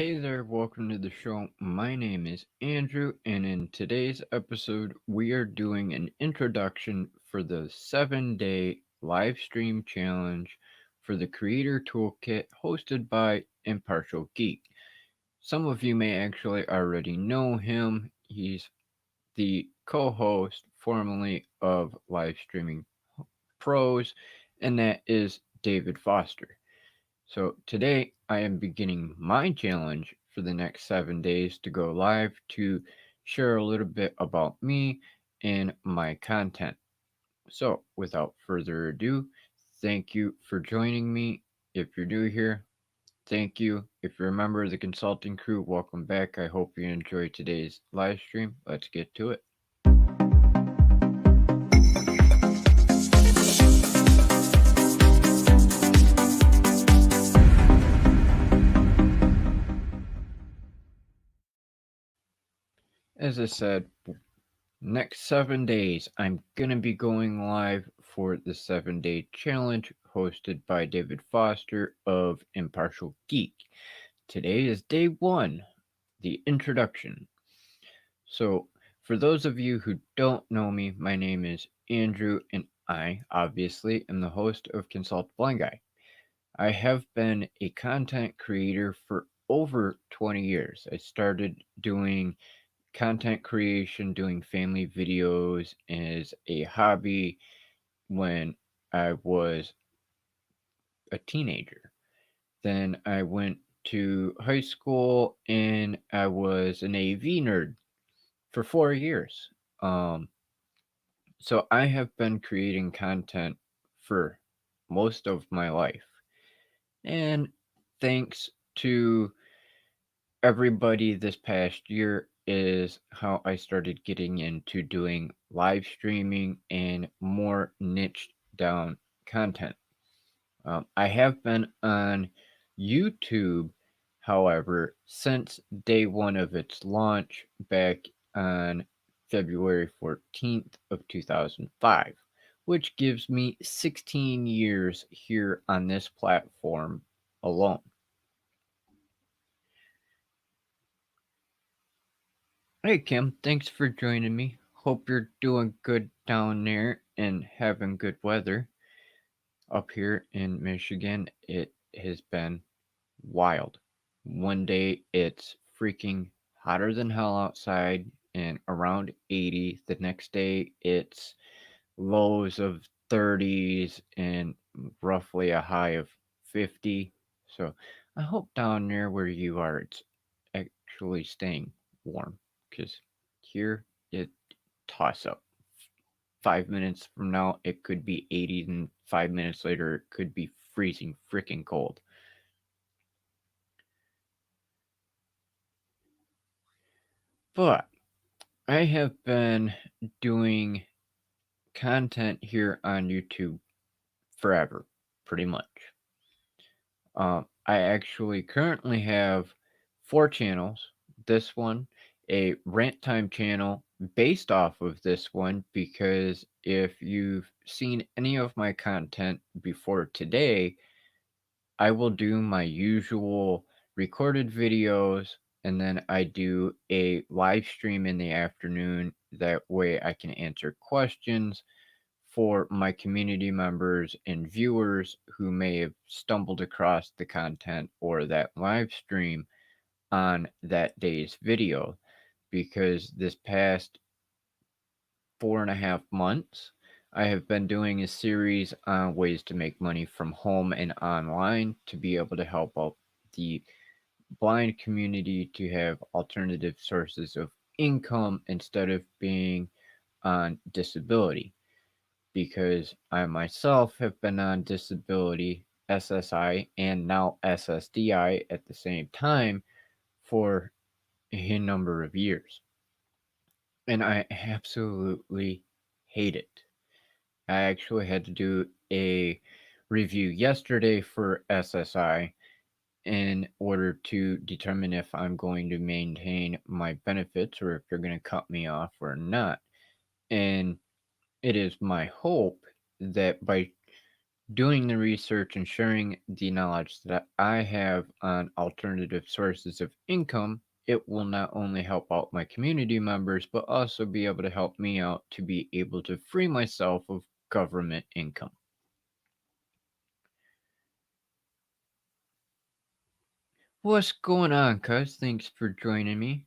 Hey there, welcome to the show. My name is Andrew, and in today's episode, we are doing an introduction for the 7-day live stream challenge for the Creator Toolkit hosted by Impartial Geek. Some of you may actually already know him. He's the co host formerly of Live Streaming Pros, and that is David Foster. So today I am beginning my challenge for the next 7 days to go live to share a little bit about me and my content. So without further ado, thank you for joining me. If you're new here, thank you. If you're a member of the consulting crew, welcome back. I hope you enjoyed today's live stream. Let's get to it. As I said, next 7 days, I'm gonna be going live for the 7-day challenge hosted by David Foster of Impartial Geek. Today is day one, the introduction. So, for those of you who don't know me, my name is Andrew, and I obviously am the host of Consult Blind Guy. I have been a content creator for over 20 years. I started doing content creation, doing family videos as a hobby when I was a teenager. Then I went to high school and I was an AV nerd for 4 years. Um, so I have been creating content for most of my life. And thanks to everybody this past year is how I started getting into doing live streaming and more niche down content. I have been on YouTube, however, since day one of its launch back on February 14th of 2005, which gives me 16 years here on this platform alone. Hey Kim, thanks for joining me. Hope you're doing good down there and having good weather. Up here in Michigan, it has been wild. One day it's freaking hotter than hell outside and around 80. The next day it's lows of 30s and roughly a high of 50. So I hope down there where you are it's actually staying warm because here it toss up. 5 minutes from now it could be 80 and 5 minutes later it could be freezing freaking cold. But I have been doing content here on YouTube forever, pretty much. I actually currently have 4 channels. This one, a rant time channel based off of this one, because if you've seen any of my content before today, I will do my usual recorded videos and then I do a live stream in the afternoon. That way I can answer questions for my community members and viewers who may have stumbled across the content or that live stream on that day's video. Because this past 4.5 months, I have been doing a series on ways to make money from home and online to be able to help out the blind community to have alternative sources of income instead of being on disability. Because I myself have been on disability, SSI, and now SSDI at the same time for a number of years. And I absolutely hate it. I actually had to do a review yesterday for SSI in order to determine if I'm going to maintain my benefits or if they're going to cut me off or not. And it is my hope that by doing the research and sharing the knowledge that I have on alternative sources of income, it will not only help out my community members, but also be able to help me out to be able to free myself of government income. What's going on, cuz? Thanks for joining me.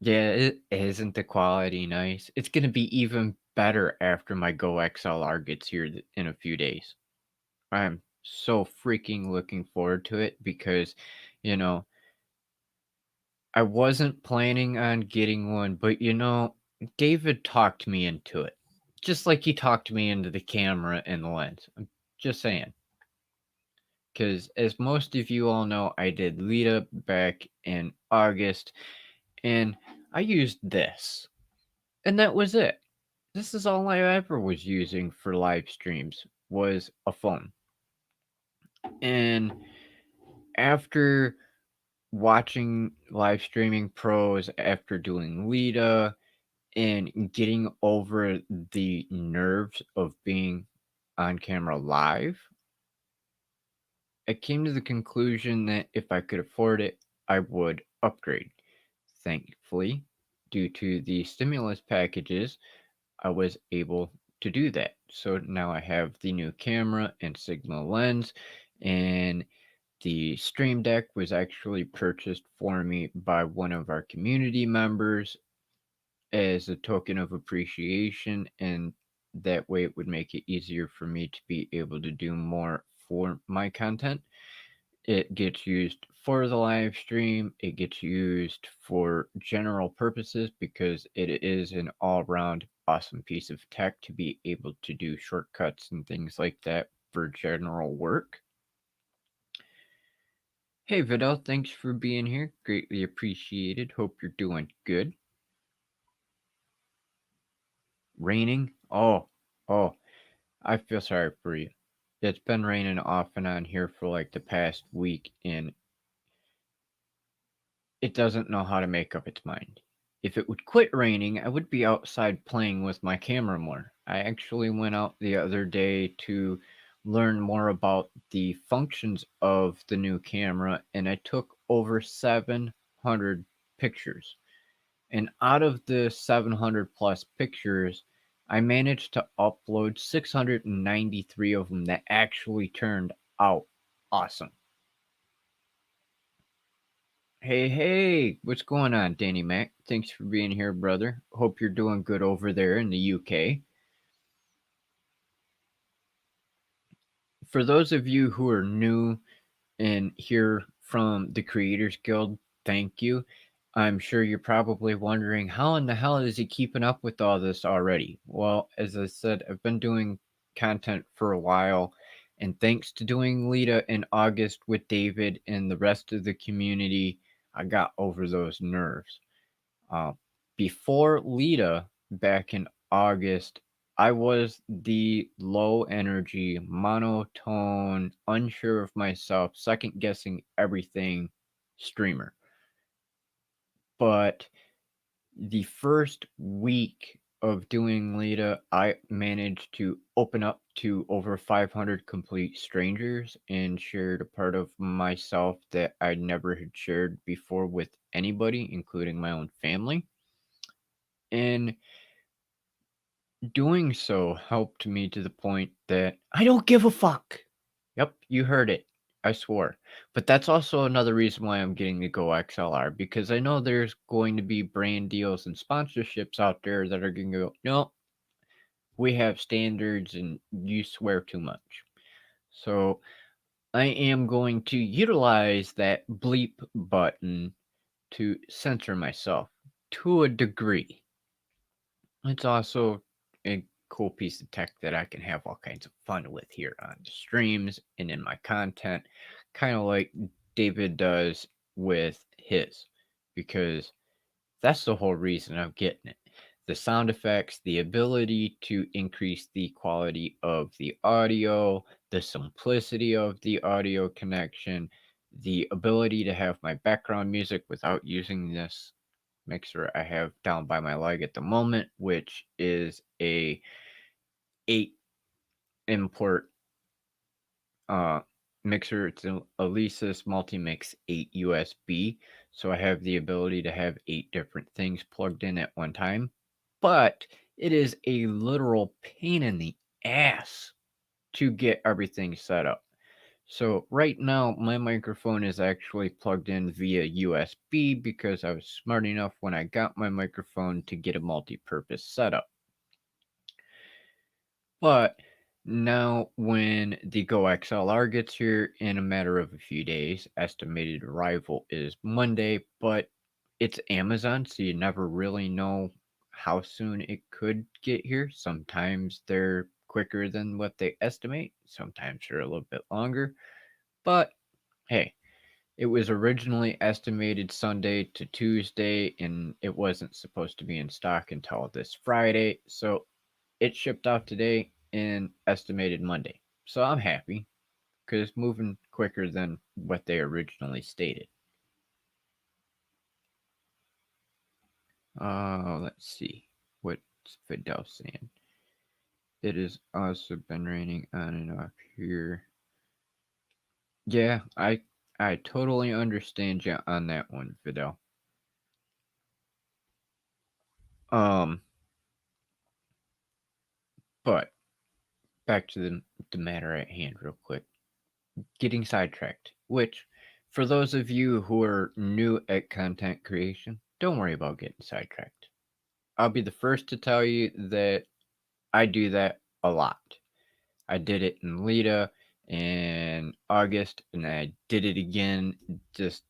Yeah, it isn't the quality nice. It's gonna be even better after my Go XLR gets here in a few days. I'm so freaking looking forward to it because, you know, I wasn't planning on getting one, but David talked me into it. Just like he talked me into the camera and the lens. I'm just saying. Because as most of you all know, I did Lita back in August, and I used this. And that was it. This is all I ever was using for live streams was a phone. And after watching live streaming pros, after doing Lita, and getting over the nerves of being on camera live, I came to the conclusion that if I could afford it, I would upgrade. Thankfully, due to the stimulus packages, I was able to do that. So now I have the new camera and Sigma lens, and the Stream Deck was actually purchased for me by one of our community members as a token of appreciation, and that way it would make it easier for me to be able to do more for my content. It gets used for the live stream, it gets used for general purposes because it is an all round awesome piece of tech to be able to do shortcuts and things like that for general work. Hey Vidal, thanks for being here. Greatly appreciated. Hope you're doing good. Raining? Oh, I feel sorry for you. It's been raining off and on here for like the past week, and it doesn't know how to make up its mind. If it would quit raining, I would be outside playing with my camera more. I actually went out the other day to learn more about the functions of the new camera, and I took over 700 pictures. And out of the 700 plus pictures, I managed to upload 693 of them that actually turned out awesome. Hey, what's going on, Danny Mac? Thanks for being here, brother. Hope you're doing good over there in the UK. For those of you who are new and hear from the Creators Guild, thank you. I'm sure you're probably wondering how in the hell is he keeping up with all this already? Well, as I said, I've been doing content for a while, and thanks to doing Lita in August with David and the rest of the community, I got over those nerves. Uh, Before Lita, back in August, I was the low energy, monotone, unsure of myself, second guessing everything streamer. But the first week of doing Lita, I managed to open up to over 500 complete strangers and shared a part of myself that I never had shared before with anybody, including my own family. And doing so helped me to the point that I don't give a fuck. Yep, you heard it. I swore. But that's also another reason why I'm getting the Go XLR, because I know there's going to be brand deals and sponsorships out there that are going to go, no, we have standards and you swear too much. So I am going to utilize that bleep button to censor myself to a degree. It's also a cool piece of tech that I can have all kinds of fun with here on the streams and in my content, kind of like David does with his, because that's the whole reason I'm getting it. The sound effects, the ability to increase the quality of the audio, the simplicity of the audio connection, the ability to have my background music without using this mixer I have down by my leg at the moment, which is a 8 import mixer. It's an Alesis Multimix 8 USB. So I have the ability to have 8 different things plugged in at one time. But it is a literal pain in the ass to get everything set up. So right now, my microphone is actually plugged in via USB because I was smart enough when I got my microphone to get a multi-purpose setup. But now, when the Go XLR gets here in a matter of a few days, estimated arrival is Monday, but it's Amazon, so you never really know how soon it could get here. Sometimes they're quicker than what they estimate, sometimes they're a little bit longer. But hey, it was originally estimated Sunday to Tuesday, and it wasn't supposed to be in stock until this Friday. So it shipped out today and estimated Monday. So I'm happy because it's moving quicker than what they originally stated. Let's see. What's Fidel saying? It has also been raining on and off here. Yeah, I totally understand you on that one, Fidel. Um, but back to the matter at hand, real quick. Getting sidetracked. Which, for those of you who are new at content creation, don't worry about getting sidetracked. I'll be the first to tell you that I do that a lot. I did it in Lita in August, and I did it again just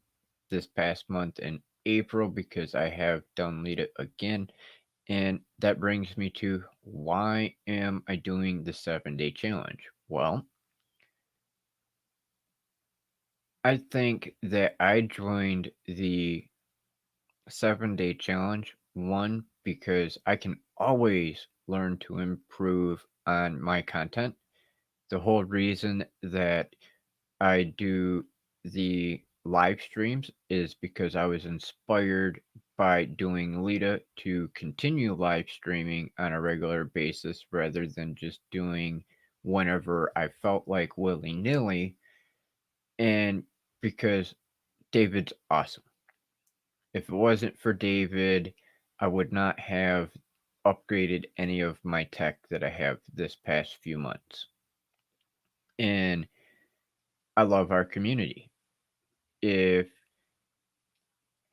this past month in April because I have done Lita again. And that brings me to why am I doing the 7-day challenge? Well, I think that I joined the 7-day challenge, one, because I can always learn to improve on my content. The whole reason that I do the live streams is because I was inspired by doing Lita to continue live streaming on a regular basis rather than just doing whenever I felt like willy nilly. And because David's awesome. If it wasn't for David, I would not have upgraded any of my tech that I have this past few months. And I love our community. If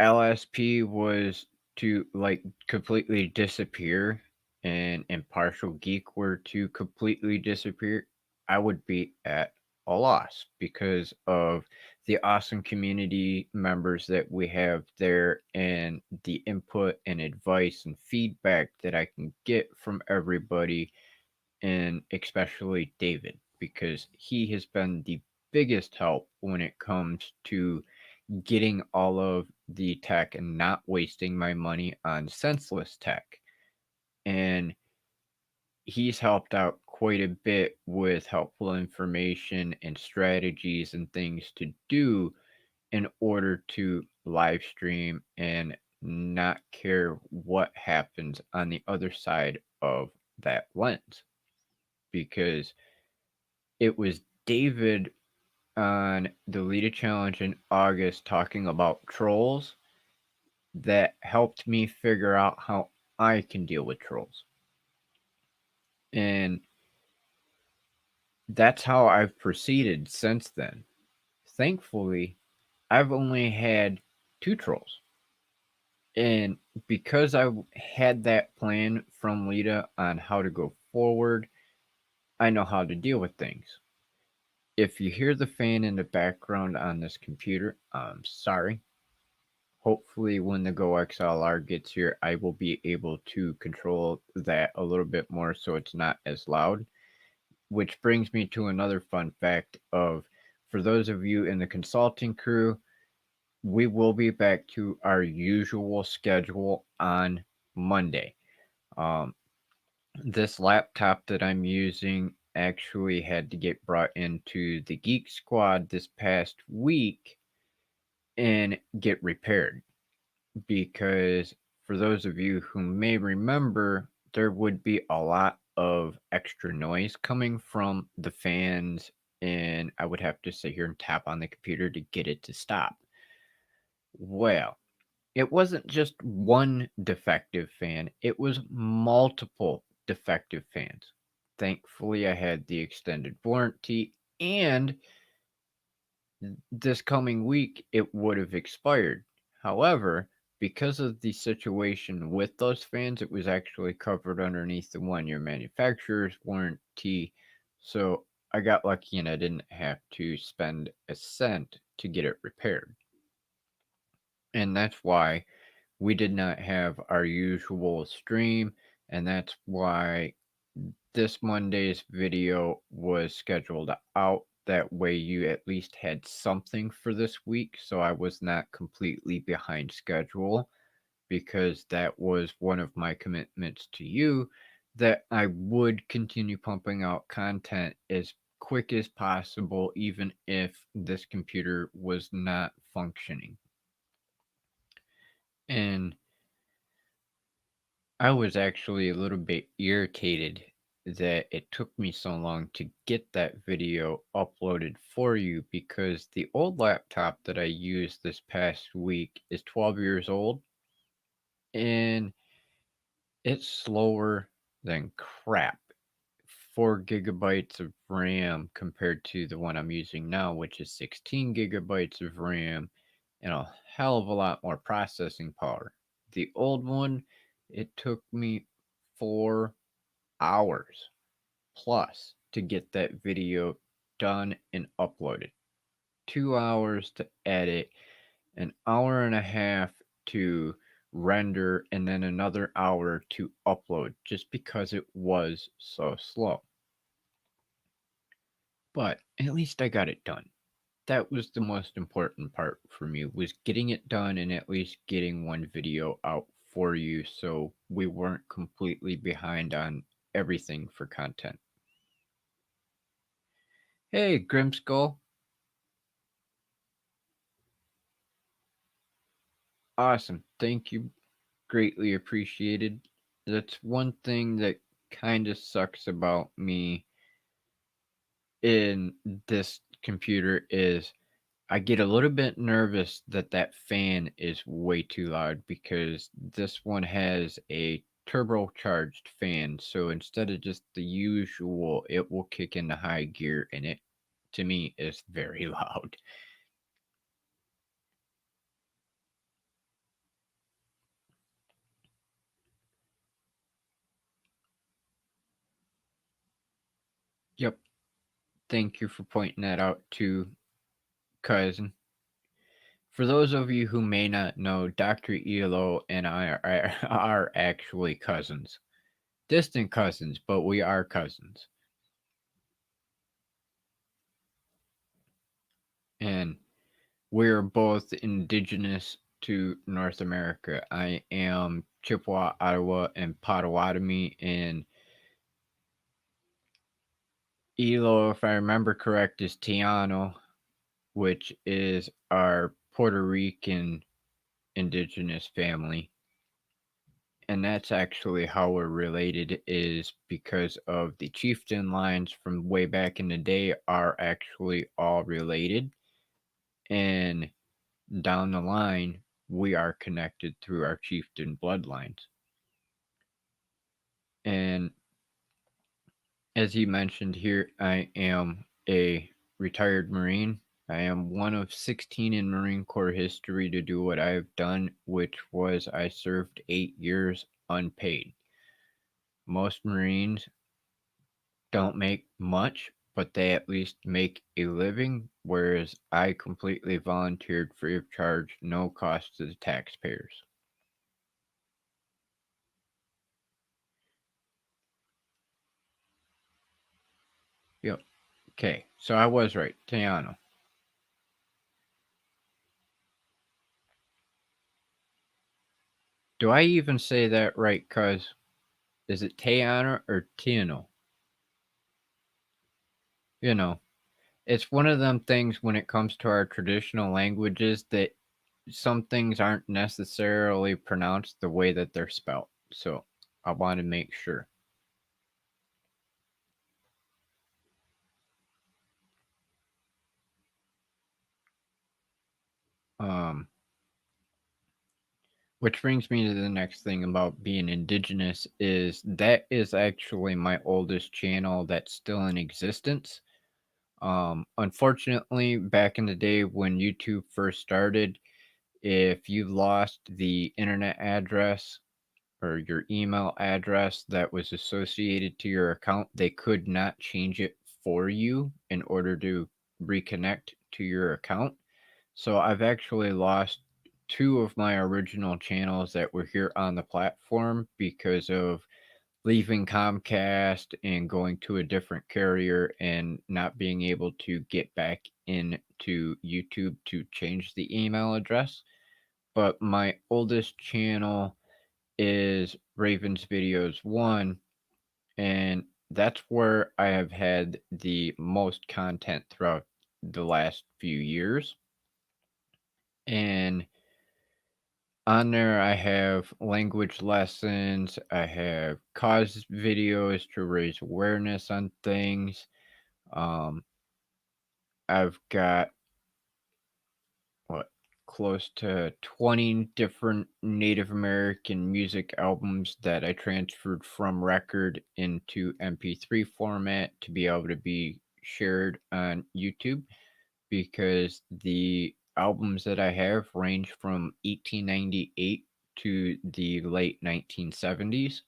LSP was to like completely disappear and Impartial Geek were to completely disappear, I would be at a loss because of the awesome community members that we have there and the input and advice and feedback that I can get from everybody, and especially David, because he has been the biggest help when it comes to getting all of the tech and not wasting my money on senseless tech. And he's helped out quite a bit with helpful information and strategies and things to do in order to live stream and not care what happens on the other side of that lens. Because it was David on the Lita Challenge in August talking about trolls that helped me figure out how I can deal with trolls. And that's how I've proceeded since then. Thankfully, I've only had 2 trolls. And because I had that plan from Lita on how to go forward, I know how to deal with things. If you hear the fan in the background on this computer, I'm sorry. Hopefully, when the Go XLR gets here, I will be able to control that a little bit more so it's not as loud. Which brings me to another fun fact of, for those of you in the consulting crew, we will be back to our usual schedule on Monday. Um, this laptop that I'm using actually had to get brought into the Geek Squad this past week and get repaired, because for those of you who may remember, there would be a lot of extra noise coming from the fans and I would have to sit here and tap on the computer to get it to stop. Well, it wasn't just one defective fan, it was multiple defective fans. Thankfully, I had the extended warranty, and this coming week it would have expired. However, because of the situation with those fans, it was actually covered underneath the 1 year manufacturer's warranty. So I got lucky and I didn't have to spend a cent to get it repaired. And that's why we did not have our usual stream, and that's why this Monday's video was scheduled out. That way, you at least had something for this week, so I was not completely behind schedule, because that was one of my commitments to you, that I would continue pumping out content as quick as possible, even if this computer was not functioning. And I was actually a little bit irritated that it took me so long to get that video uploaded for you, because the old laptop that I used this past week is 12 years old and it's slower than crap. 4 gigabytes of RAM compared to the one I'm using now, which is 16 gigabytes of RAM and a hell of a lot more processing power. The old one, it took me 4 hours plus to get that video done and uploaded. 2 hours to edit, an hour and a half to render, and then another hour to upload, just because it was so slow. But at least I got it done. That was the most important part for me, was getting it done and at least getting one video out for you, so we weren't completely behind on everything for content. Hey, Grimskull. Awesome. Thank you. Greatly appreciated. That's one thing that kind of sucks about me in this computer, is I get a little bit nervous that that fan is way too loud, because this one has a turbocharged fan. So instead of just the usual, it will kick into high gear, and it, to me, is very loud. Yep. Thank you for pointing that out too, cousin. For those of you who may not know, Dr. Elo and I are actually cousins. Distant cousins, but we are cousins. And we're both indigenous to North America. I am Chippewa, Ottawa, and Potawatomi, and Elo, if I remember correct, is Tiano, which is our Puerto Rican indigenous family. And that's actually how we're related, is because of the chieftain lines from way back in the day are actually all related. And down the line, we are connected through our chieftain bloodlines. And as you mentioned here, I am a retired Marine. I am one of 16 in Marine Corps history to do what I've done, which was I served 8 years unpaid. Most Marines don't make much, but they at least make a living, whereas I completely volunteered free of charge, no cost to the taxpayers. Yep. Okay, so I was right. Teano. Do I even say that right, cuz? Is it Teano or Tiano? You know, it's one of them things when it comes to our traditional languages that some things aren't necessarily pronounced the way that they're spelled. So I want to make sure. Um, which brings me to the next thing about being indigenous is that is actually my oldest channel that's still in existence. Unfortunately, back in the day when YouTube first started, if you lost the internet address or your email address that was associated to your account, they could not change it for you in order to reconnect to your account. So I've actually lost two of my original channels that were here on the platform because of leaving Comcast and going to a different carrier and not being able to get back into YouTube to change the email address. But my oldest channel is Ravens Videos 1, and that's where I have had the most content throughout the last few years. And on there, I have language lessons, I have cause videos to raise awareness on things. Um, I've got what close to 20 different Native American music albums that I transferred from record into MP3 format to be able to be shared on YouTube because the albums that I have range from 1898 to the late 1970s.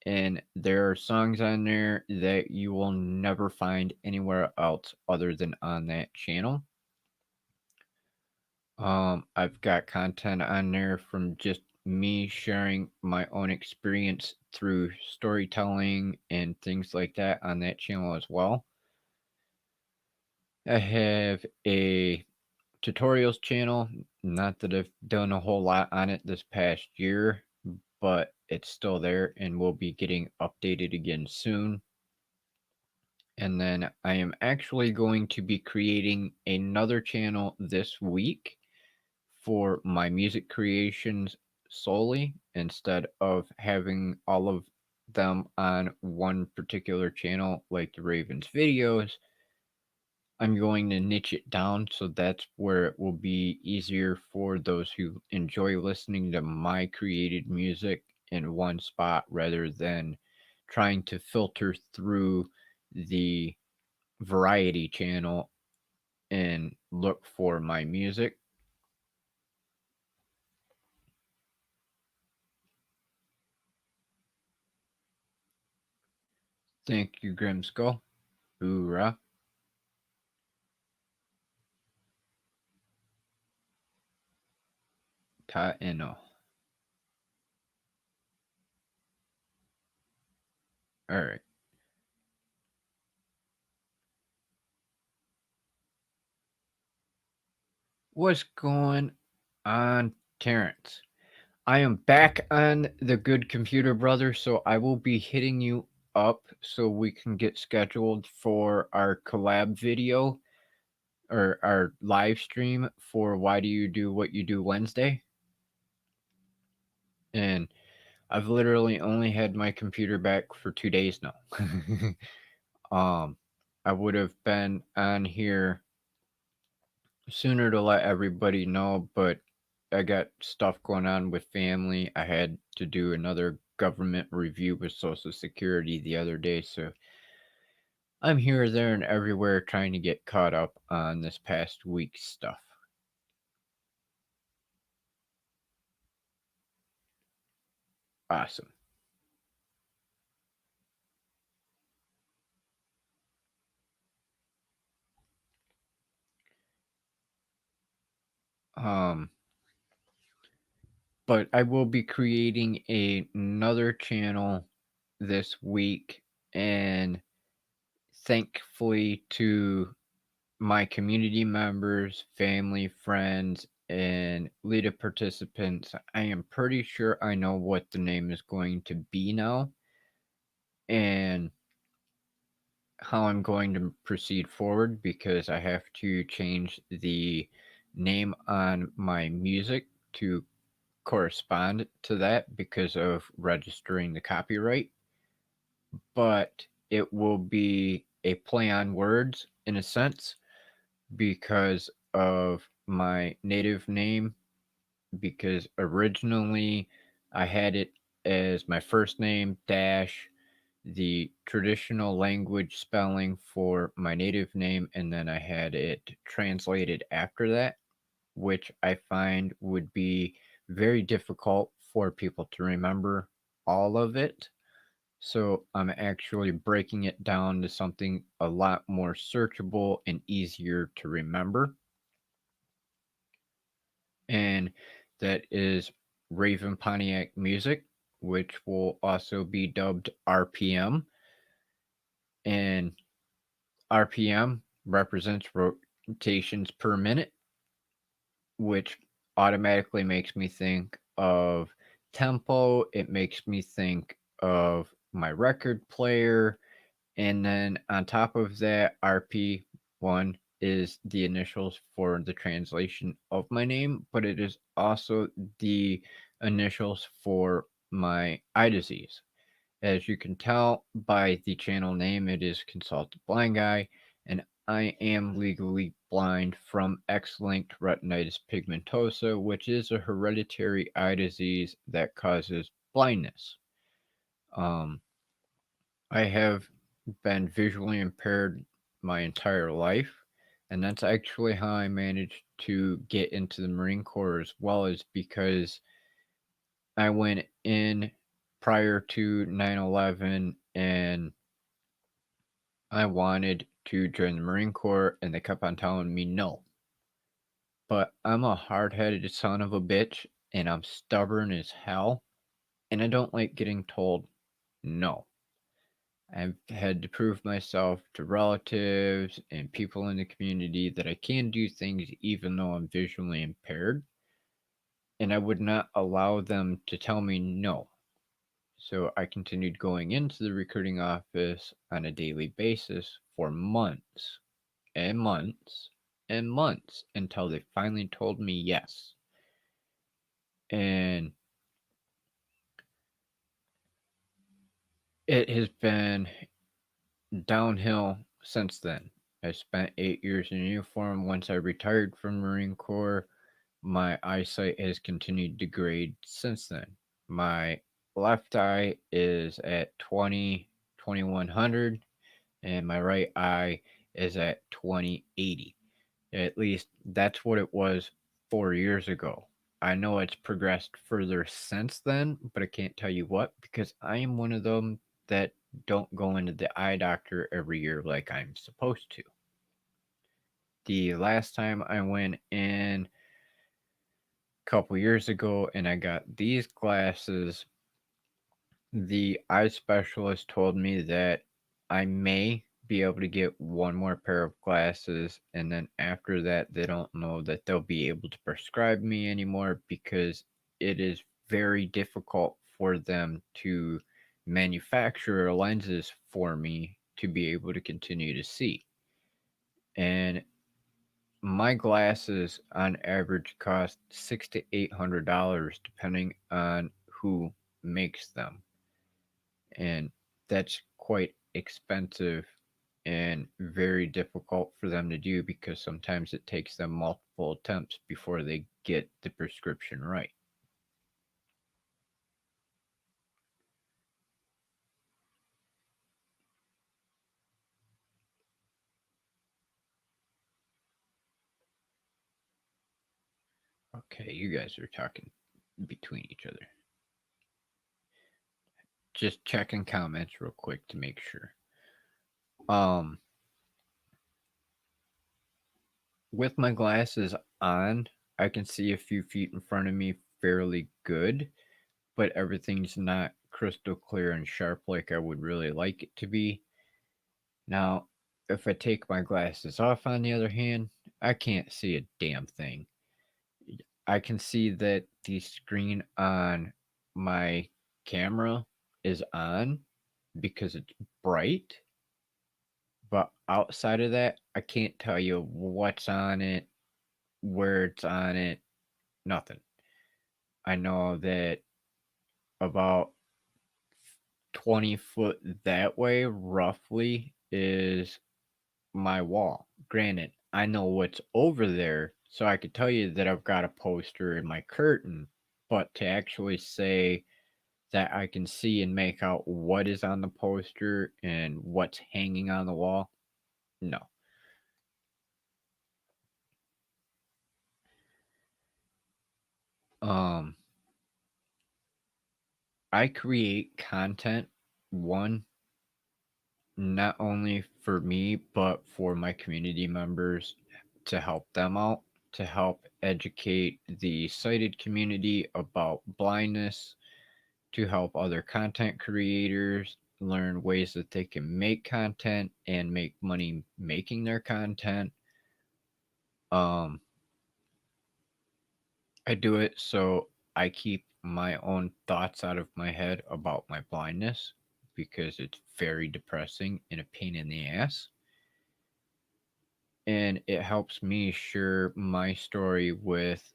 And there are songs on there that you will never find anywhere else other than on that channel. I've got content on there from just me sharing my own experience through storytelling and things like that on that channel as well. I have a tutorials channel, not that I've done a whole lot on it this past year, but it's still there and will be getting updated again soon. And then I am actually going to be creating another channel this week for my music creations solely instead of having all of them on one particular channel like the Ravens videos. I'm going to niche it down so that's where it will be easier for those who enjoy listening to my created music in one spot rather than trying to filter through the variety channel and look for my music. Thank you, Grimskull. Hoorah. Ta'eno. Alright. What's going on, Terrence? I am back on the Good Computer Brother, so I will be hitting you up so we can get scheduled for our collab video or our live stream for Why Do You Do What You Do Wednesday. And I've literally only had my computer back for 2 days now. I would have been on here sooner to let everybody know, but I got stuff going on with family. I had to do another government review with Social Security the other day, so I'm here, there, and everywhere trying to get caught up on this past week's stuff. Awesome. Um, but I will be creating another channel this week, and thankfully to my community members, family, friends, and LIDA participants, I am pretty sure I know what the name is going to be now and how I'm going to proceed forward because I have to change the name on my music to correspond to that because of registering the copyright. But it will be a play on words in a sense because of my native name because originally I had it as my first name dash the traditional language spelling for my native name, and then I had it translated after that, which I find would be very difficult for people to remember all of it. So I'm actually breaking it down to something a lot more searchable and easier to remember. And that is Raven Pontiac Music, which will also be dubbed RPM. And RPM represents rotations per minute, which automatically makes me think of tempo. It makes me think of my record player. And then on top of that, RP1 is the initials for the translation of my name, but it is also the initials for my eye disease. As you can tell by the channel name, it is Consulted Blind Guy, and I am legally blind from X-linked retinitis pigmentosa, which is a hereditary eye disease that causes blindness. Um, I have been visually impaired my entire life, and that's actually how I managed to get into the Marine Corps as well, as because I went in prior to 9/11 and I wanted to join the Marine Corps, and they kept on telling me no. But I'm a hard headed son of a bitch, and I'm stubborn as hell, and I don't like getting told no. I've had to prove myself to relatives and people in the community that I can do things even though I'm visually impaired, and I would not allow them to tell me no. So I continued going into the recruiting office on a daily basis for months and months and months until they finally told me yes. And it has been downhill since then. I spent 8 years in uniform. Once I retired from Marine Corps, my eyesight has continued to degrade since then. My left eye is at 20/2100, and my right eye is at 20/80. At least that's what it was 4 years ago. I know it's progressed further since then, but I can't tell you what because I am one of them that don't go into the eye doctor every year like I'm supposed to. The last time I went in a couple years ago and I got these glasses, the eye specialist told me that I may be able to get one more pair of glasses, and then after that, they don't know that they'll be able to prescribe me anymore because it is very difficult for them to manufacture lenses for me to be able to continue to see. And my glasses on average cost $600 to $800 depending on who makes them, and that's quite expensive and very difficult for them to do because sometimes it takes them multiple attempts before they get the prescription right. Okay, you guys are talking between each other. Just checking comments real quick to make sure. Um, with my glasses on, I can see a few feet in front of me fairly good, but everything's not crystal clear and sharp like I would really like it to be. Now, if I take my glasses off, on the other hand, I can't see a damn thing. I can see that the screen on my camera is on because it's bright, but outside of that, I can't tell you what's on it, where it's on it, nothing. I know that about 20 foot that way, roughly, is my wall. Granted, I know what's over there, so I could tell you that I've got a poster in my curtain, but to actually say that I can see and make out what is on the poster and what's hanging on the wall, no. Um, I create content, one, not only for me, but for my community members to help them out, to help educate the sighted community about blindness, to help other content creators learn ways that they can make content and make money making their content. Um, I do it so I keep my own thoughts out of my head about my blindness because it's very depressing and a pain in the ass. And it helps me share my story with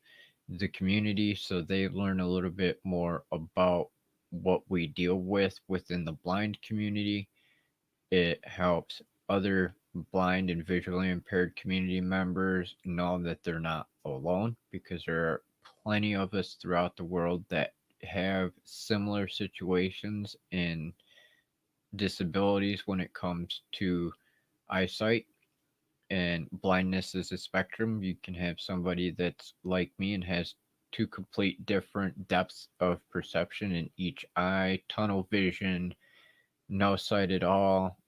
the community so they learn a little bit more about what we deal with within the blind community. It helps other blind and visually impaired community members know that they're not alone because there are plenty of us throughout the world that have similar situations and disabilities when it comes to eyesight. And blindness is a spectrum. You can have somebody that's like me and has two complete different depths of perception in each eye, tunnel vision, no sight at all,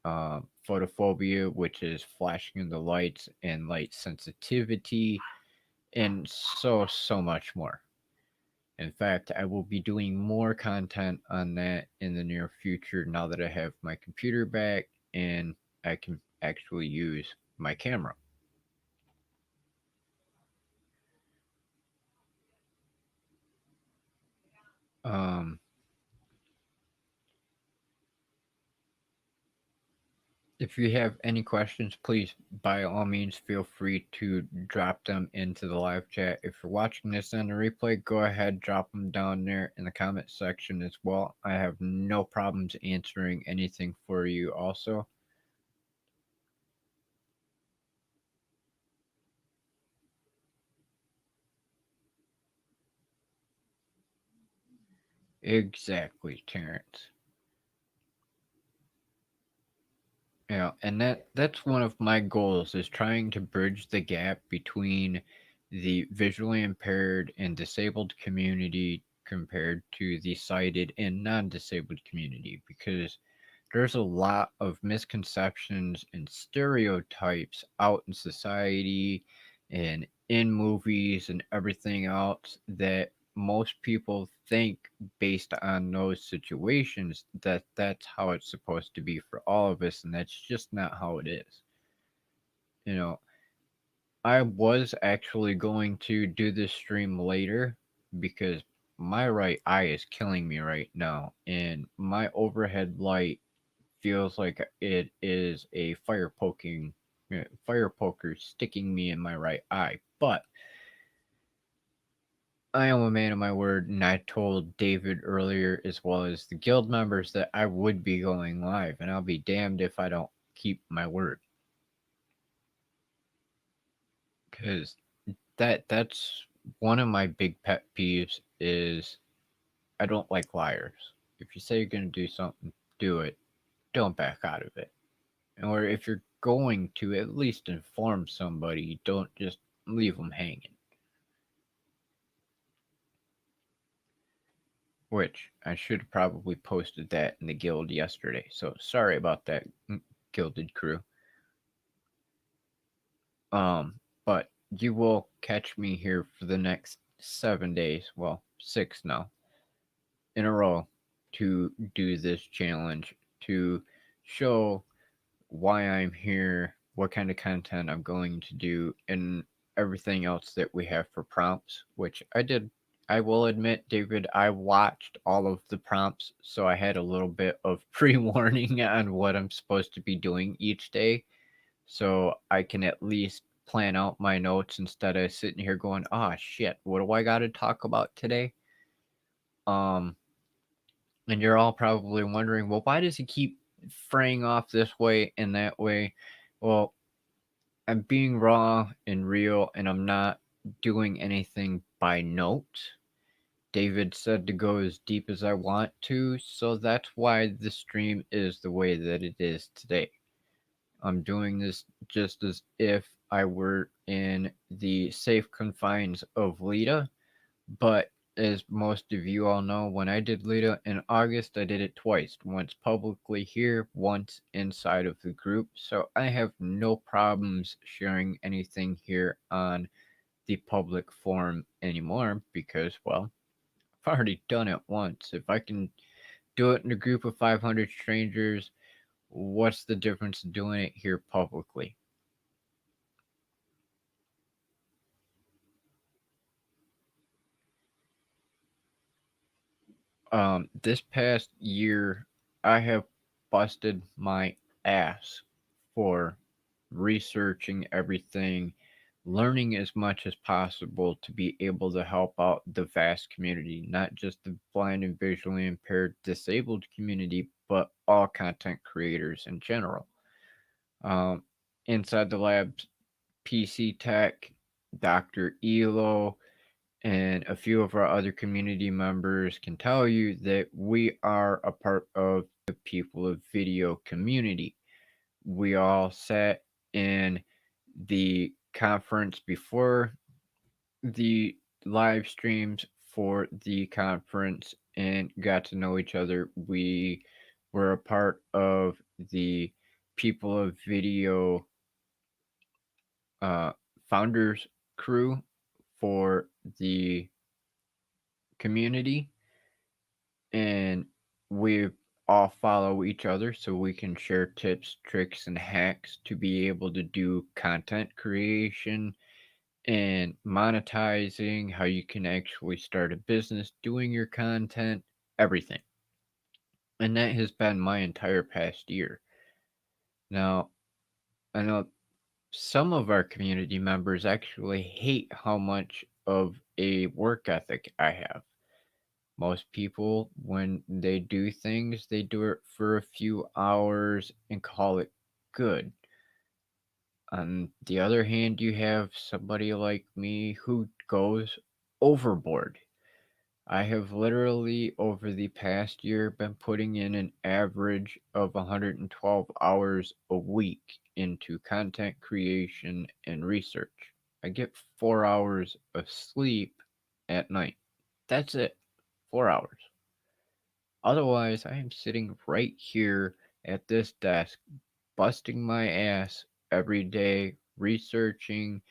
photophobia, which is flashing in the lights, and light sensitivity, and so much more. In fact, I will be doing more content on that in the near future now that I have my computer back and I can actually use my camera. Um, If you have any questions, please, by all means, feel free to drop them into the live chat. If you're watching this on the replay, go ahead, drop them down there in the comment section as well. I have no problems answering anything for you, also. Exactly, Terrence. Yeah, and that's one of my goals is trying to bridge the gap between the visually impaired and disabled community compared to the sighted and non-disabled community because there's a lot of misconceptions and stereotypes out in society and in movies and everything else that most people think based on those situations that that's how it's supposed to be for all of us, and that's just not how it is. You know, I was actually going to do this stream later because my right eye is killing me right now and my overhead light feels like it is a fire poker sticking me in my right eye. But I am a man of my word, and I told David earlier, as well as the guild members, that I would be going live, and I'll be damned if I don't keep my word. Because that's one of my big pet peeves is I don't like liars. If you say you're gonna do something, do it. Don't back out of it. Or if you're going to, at least inform somebody. Don't just leave them hanging. Which I should have probably posted that in the guild yesterday. So sorry about that, gilded crew. But you will catch me here for the next 7 days. Well, 6 now in a row to do this challenge to show why I'm here, what kind of content I'm going to do, and everything else that we have for prompts, which I did. I will admit, David, I watched all of the prompts, so I had a little bit of pre warning on what I'm supposed to be doing each day, so I can at least plan out my notes instead of sitting here going, oh shit, what do I got to talk about today? Um, and you're all probably wondering, well, why does he keep fraying off this way and that way? Well, I'm being raw and real, and I'm not doing anything by note. David said to go as deep as I want to, so that's why the stream is the way that it is today. I'm doing this just as if I were in the safe confines of Lita, but as most of you all know, when I did Lita in August, I did it twice. Once publicly here, once inside of the group. So I have no problems sharing anything here on the public forum anymore because, well, I've already done it once. If I can do it in a group of 500 strangers, what's the difference doing it here publicly? This past year, I have busted my ass for researching everything, learning as much as possible to be able to help out the vast community, not just the blind and visually impaired disabled community, but all content creators in general. Um, Inside the labs, PC Tech, Dr. Elo, and a few of our other community members can tell you that we are a part of the People of Video community. We all sat in the conference before the live streams for the conference and got to know each other. We were a part of the People of Video uh, founders crew for the community, and we all follow each other so we can share tips, tricks, and hacks to be able to do content creation and monetizing, how you can actually start a business doing your content, everything. And that has been my entire past year. Now, I know some of our community members actually hate how much of a work ethic I have. Most people, when they do things, they do it for a few hours and call it good. On the other hand, you have somebody like me who goes overboard. I have literally, over the past year, been putting in an average of 112 hours a week into content creation and research. I get 4 hours of sleep at night. That's it. 4 hours. Otherwise, I am sitting right here at this desk, busting my ass every day, researching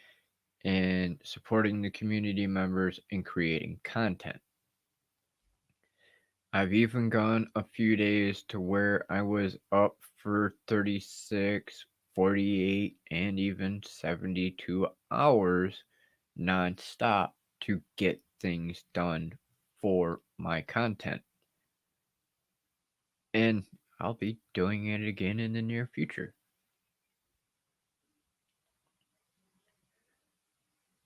and supporting the community members and creating content. I've even gone a few days to where I was up for 36, 48, and even 72 hours nonstop to get things done for my content. And I'll be doing it again in the near future.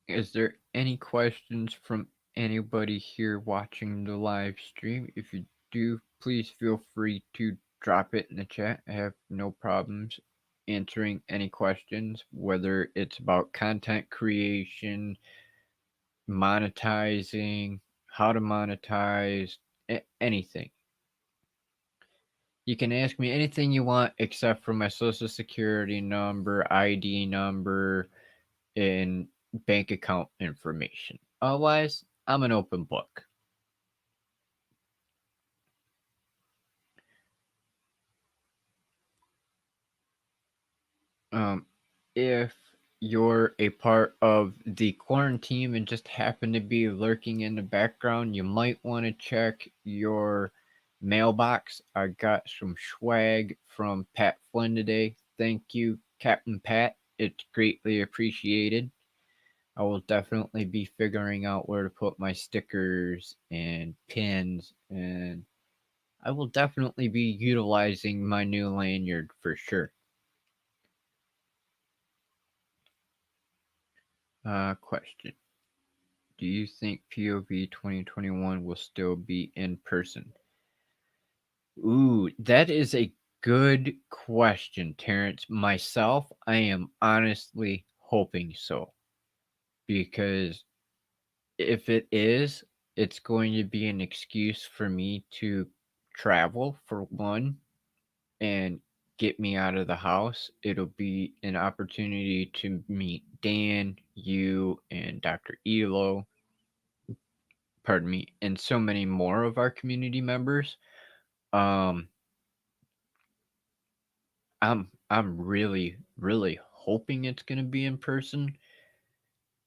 Is there any questions from anybody here watching the live stream? If you do, please feel free to drop it in the chat. I have no problems answering any questions, whether it's about content creation, monetizing, how to monetize, anything. You can ask me anything you want except for my social security number, ID number, and bank account information. Otherwise, I'm an open book. Um, if you're a part of the quarantine and just happen to be lurking in the background, you might want to check your mailbox. I got some swag from Pat Flynn today. Thank you, Captain Pat. It's greatly appreciated. I will definitely be figuring out where to put my stickers and pins, and I will definitely be utilizing my new lanyard for sure. Question. Do you think POV 2021 will still be in person? Ooh, that is a Good question, Terrence. Myself, I am honestly hoping so. Because if it is, it's going to be an excuse for me to travel, for one, and get me out of the house. It'll be an opportunity to meet Dan, you, and Dr. Elo, pardon me, and so many more of our community members. Um, I'm really hoping it's gonna be in person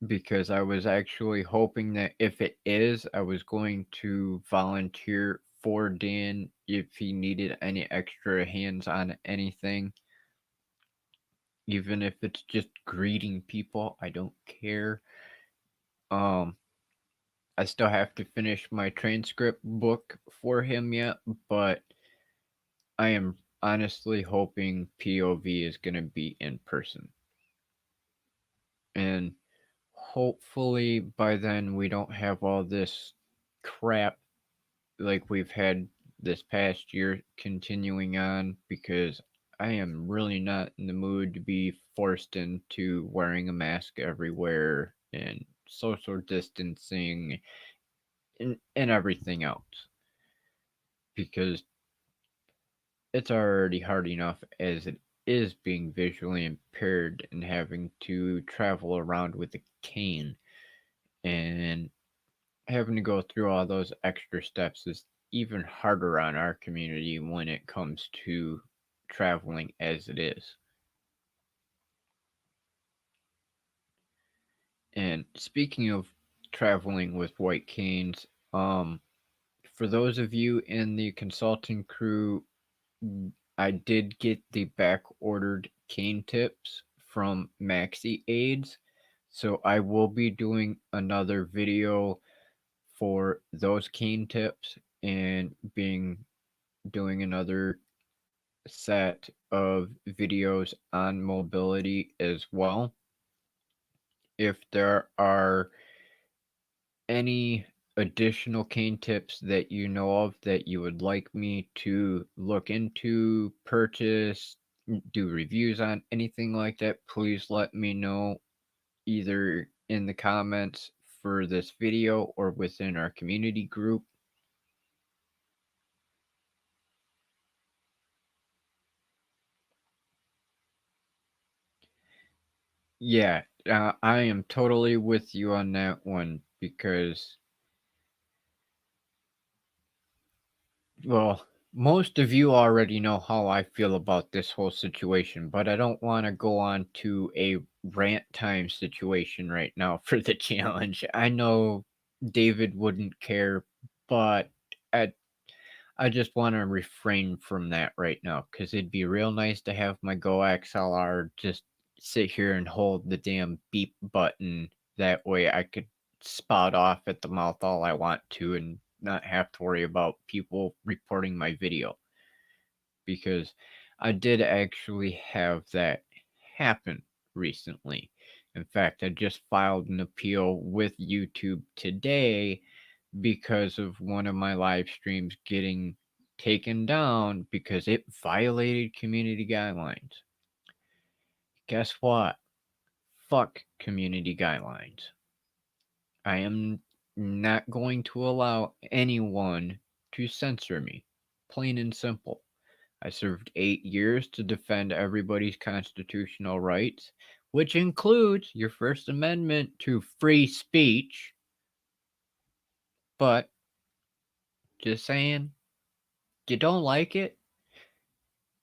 because I was actually hoping that if it is, I was going to volunteer for Dan if he needed any extra hands on anything. Even if it's just greeting people, I don't care. Um, I still have to finish my transcript book for him yet, but I am honestly hoping POV is going to be in person. And hopefully by then we don't have all this crap like we've had this past year continuing on, because I am really not in the mood to be forced into wearing a mask everywhere and social distancing and everything else, because it's already hard enough as it is being visually impaired and having to travel around with a cane, and having to go through all those extra steps is even harder on our community when it comes to traveling as it is. And speaking of traveling with white canes, for those of you in the consulting crew, I did get the back ordered cane tips from Maxi Aids. So I will be doing another video for those cane tips and doing another set of videos on mobility as well. If there are any additional cane tips that you know of that you would like me to look into, purchase, do reviews on, anything like that, please let me know either in the comments for this video or within our community group. Yeah, I am totally with you on that one because, well, most of you already know how I feel about this whole situation, but I don't want to go on to a rant time situation right now for the challenge. I know David wouldn't care, but I, I just want to refrain from that right now because it'd be real nice to have my Go XLR just sit here and hold the damn beep button. That way I could spout off at the mouth all I want to and not have to worry about people reporting my video. Because I did actually have that happen recently. In fact, I just filed an appeal with YouTube today because of one of my live streams getting taken down because it violated community guidelines. Guess what? Fuck community guidelines. I am not going to allow anyone to censor me. Plain and simple. I served 8 years to defend everybody's constitutional rights, which includes your First Amendment to free speech. But, just saying, you don't like it?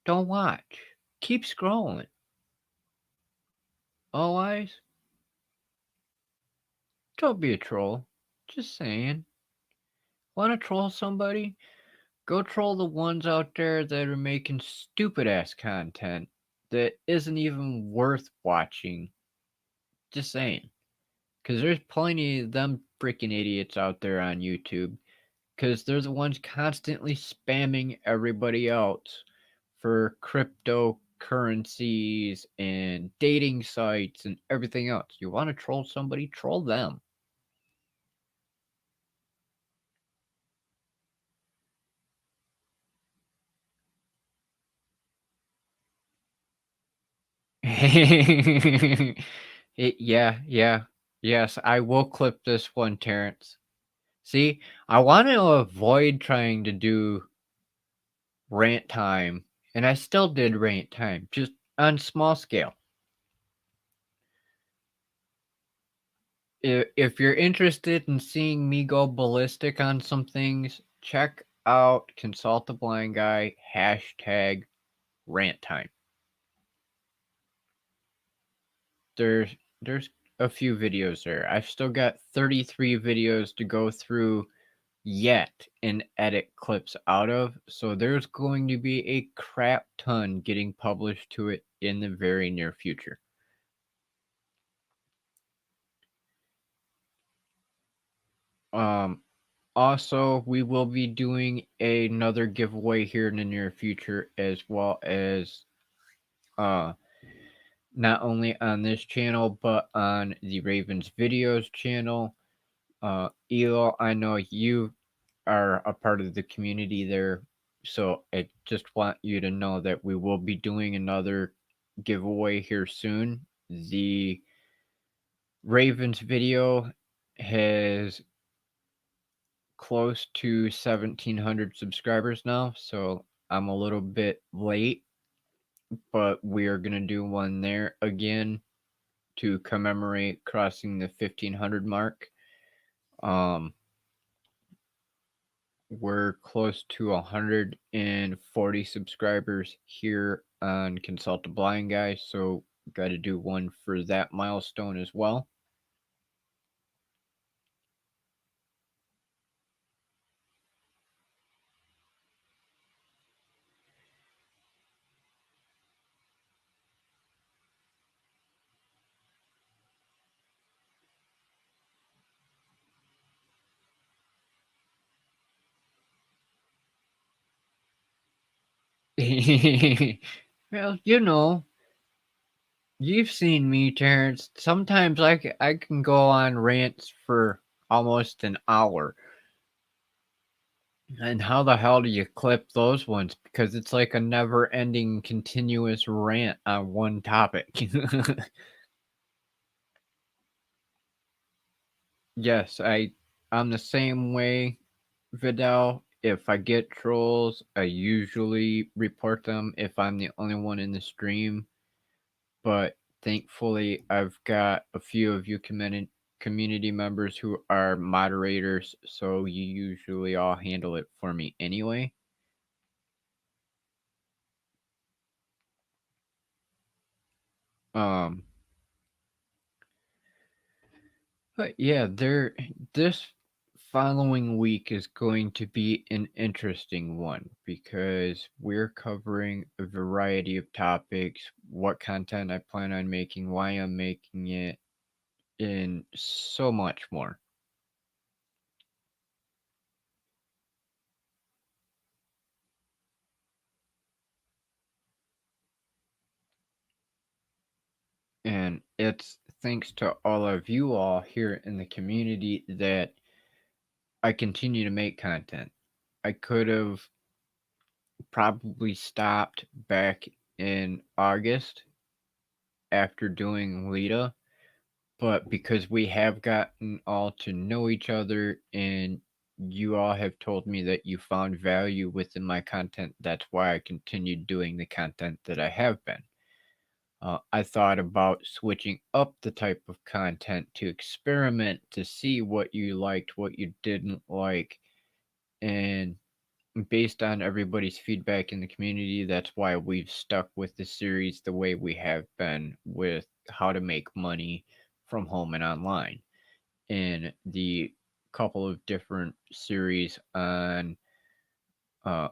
Don't watch. Keep scrolling. Otherwise, don't be a troll. Just saying. Want to troll somebody? Go troll the ones out there that are making stupid ass content that isn't even worth watching. Just saying. Because there's plenty of them freaking idiots out there on YouTube. Because they're the ones constantly spamming everybody else for cryptocurrencies and dating sites and everything else. You want to troll somebody? Troll them. Yeah, yeah. Yes, I will clip this one, Terrence. See, I want to avoid trying to do rant time, and I still did rant time, just on small scale. If you're interested in seeing me go ballistic on some things, check out Consult the Blind Guy hashtag rant time. There's a few videos there. I've still got 33 videos to go through yet and edit clips out of, so there's going to be a crap ton getting published to it in the very near future. Also, we will be doing another giveaway here in the near future, as well as not only on this channel but on the Ravens Videos channel. Elo, I know you are a part of the community there, so I just want you to know that we will be doing another giveaway here soon. The Ravens video has close to 1,700 subscribers now, so I'm a little bit late, but we are going to do one there again to commemorate crossing the 1,500 mark. We're close to 140 subscribers here on Consult the Blind Guy, so got to do one for that milestone as well. Well, you've seen me, Terrence. Sometimes I can go on rants for almost an hour. And how the hell do you clip those ones? Because it's like a never ending continuous rant on one topic. Yes, I'm the same way, Vidal. If I get trolls, I usually report them if I'm the only one in the stream. But thankfully, I've got a few of you community members who are moderators, so you usually all handle it for me anyway. Um, but yeah, this following week is going to be an interesting one because we're covering a variety of topics, what content I plan on making, why I'm making it, and so much more. And it's thanks to all of you all here in the community that I continue to make content. I could have probably stopped back in August after doing Lita, but because we have gotten all to know each other and you all have told me that you found value within my content, that's why I continued doing the content that I have been. I thought about switching up the type of content to experiment to see what you liked, what you didn't like, and based on everybody's feedback in the community, that's why we've stuck with the series the way we have been with how to make money from home and online, and the couple of different series on uh,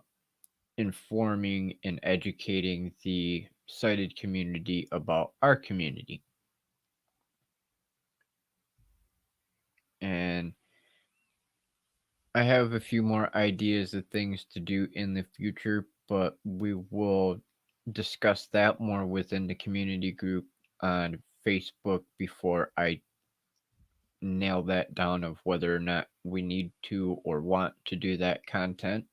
informing and educating the sighted community about our community. And I have a few more ideas of things to do in the future, but we will discuss that more within the community group on Facebook before I nail that down of whether or not we need to or want to do that content.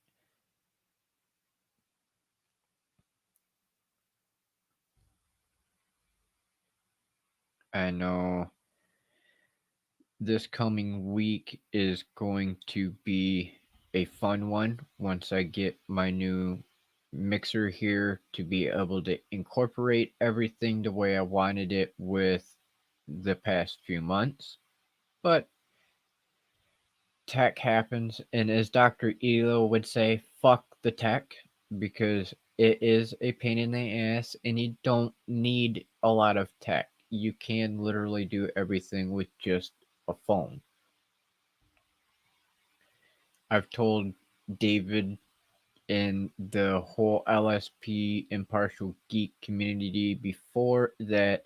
I know this coming week is going to be a fun one once I get my new mixer here to be able to incorporate everything the way I wanted it with the past few months. But tech happens, and as Dr. Elo would say, fuck the tech, because it is a pain in the ass, and you don't need a lot of tech. You can literally do everything with just a phone. I've told David and the whole LSP impartial geek community before that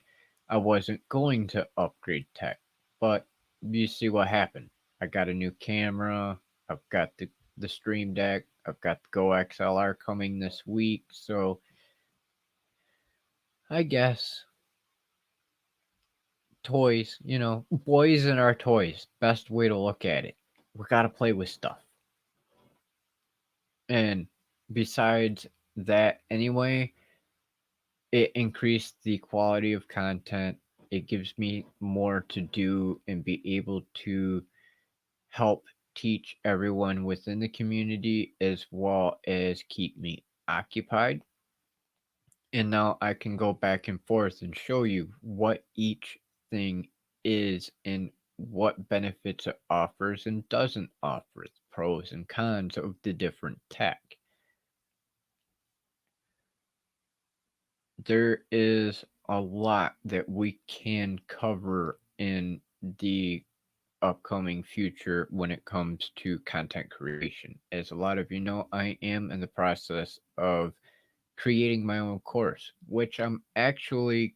I wasn't going to upgrade tech. But you see what happened. I got a new camera, I've got the Stream Deck, I've got the Go XLR coming this week, so I guess toys, boys and our toys, best way to look at it. We gotta play with stuff. And besides that, anyway, it increased the quality of content. It gives me more to do and be able to help teach everyone within the community as well as keep me occupied. And now I can go back and forth and show you what each thing is and what benefits it offers and doesn't offer, the pros and cons of the different tech. There is a lot that we can cover in the upcoming future when it comes to content creation. As a lot of you know, I am in the process of creating my own course, which I'm actually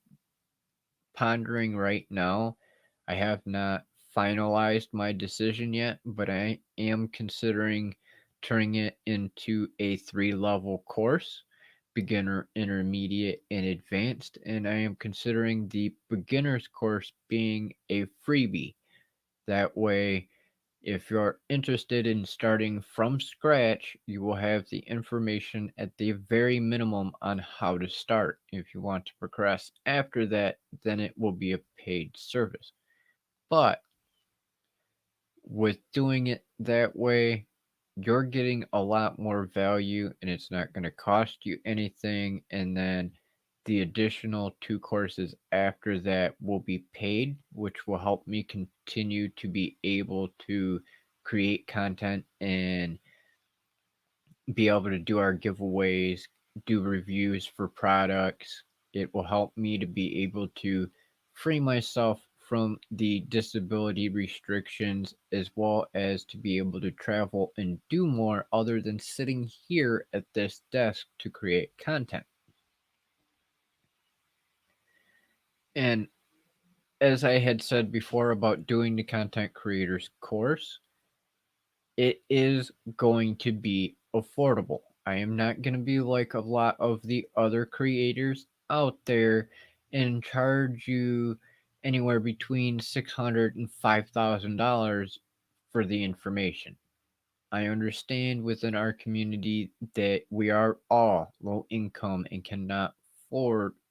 pondering right now. I have not finalized my decision yet, but I am considering turning it into a 3 level course: beginner, intermediate, and advanced. And I am considering the beginner's course being a freebie. That way, if you're interested in starting from scratch, you will have the information at the very minimum on how to start. If you want to progress after that, then it will be a paid service. But with doing it that way, you're getting a lot more value and it's not going to cost you anything. And then the additional 2 courses after that will be paid, which will help me continue to be able to create content and be able to do our giveaways, do reviews for products. It will help me to be able to free myself from the disability restrictions as well as to be able to travel and do more other than sitting here at this desk to create content. And as I had said before about doing the content creators course, it is going to be affordable. I am not going to be like a lot of the other creators out there and charge you anywhere between $600 and $5,000 for the information. I understand within our community that we are all low income and cannot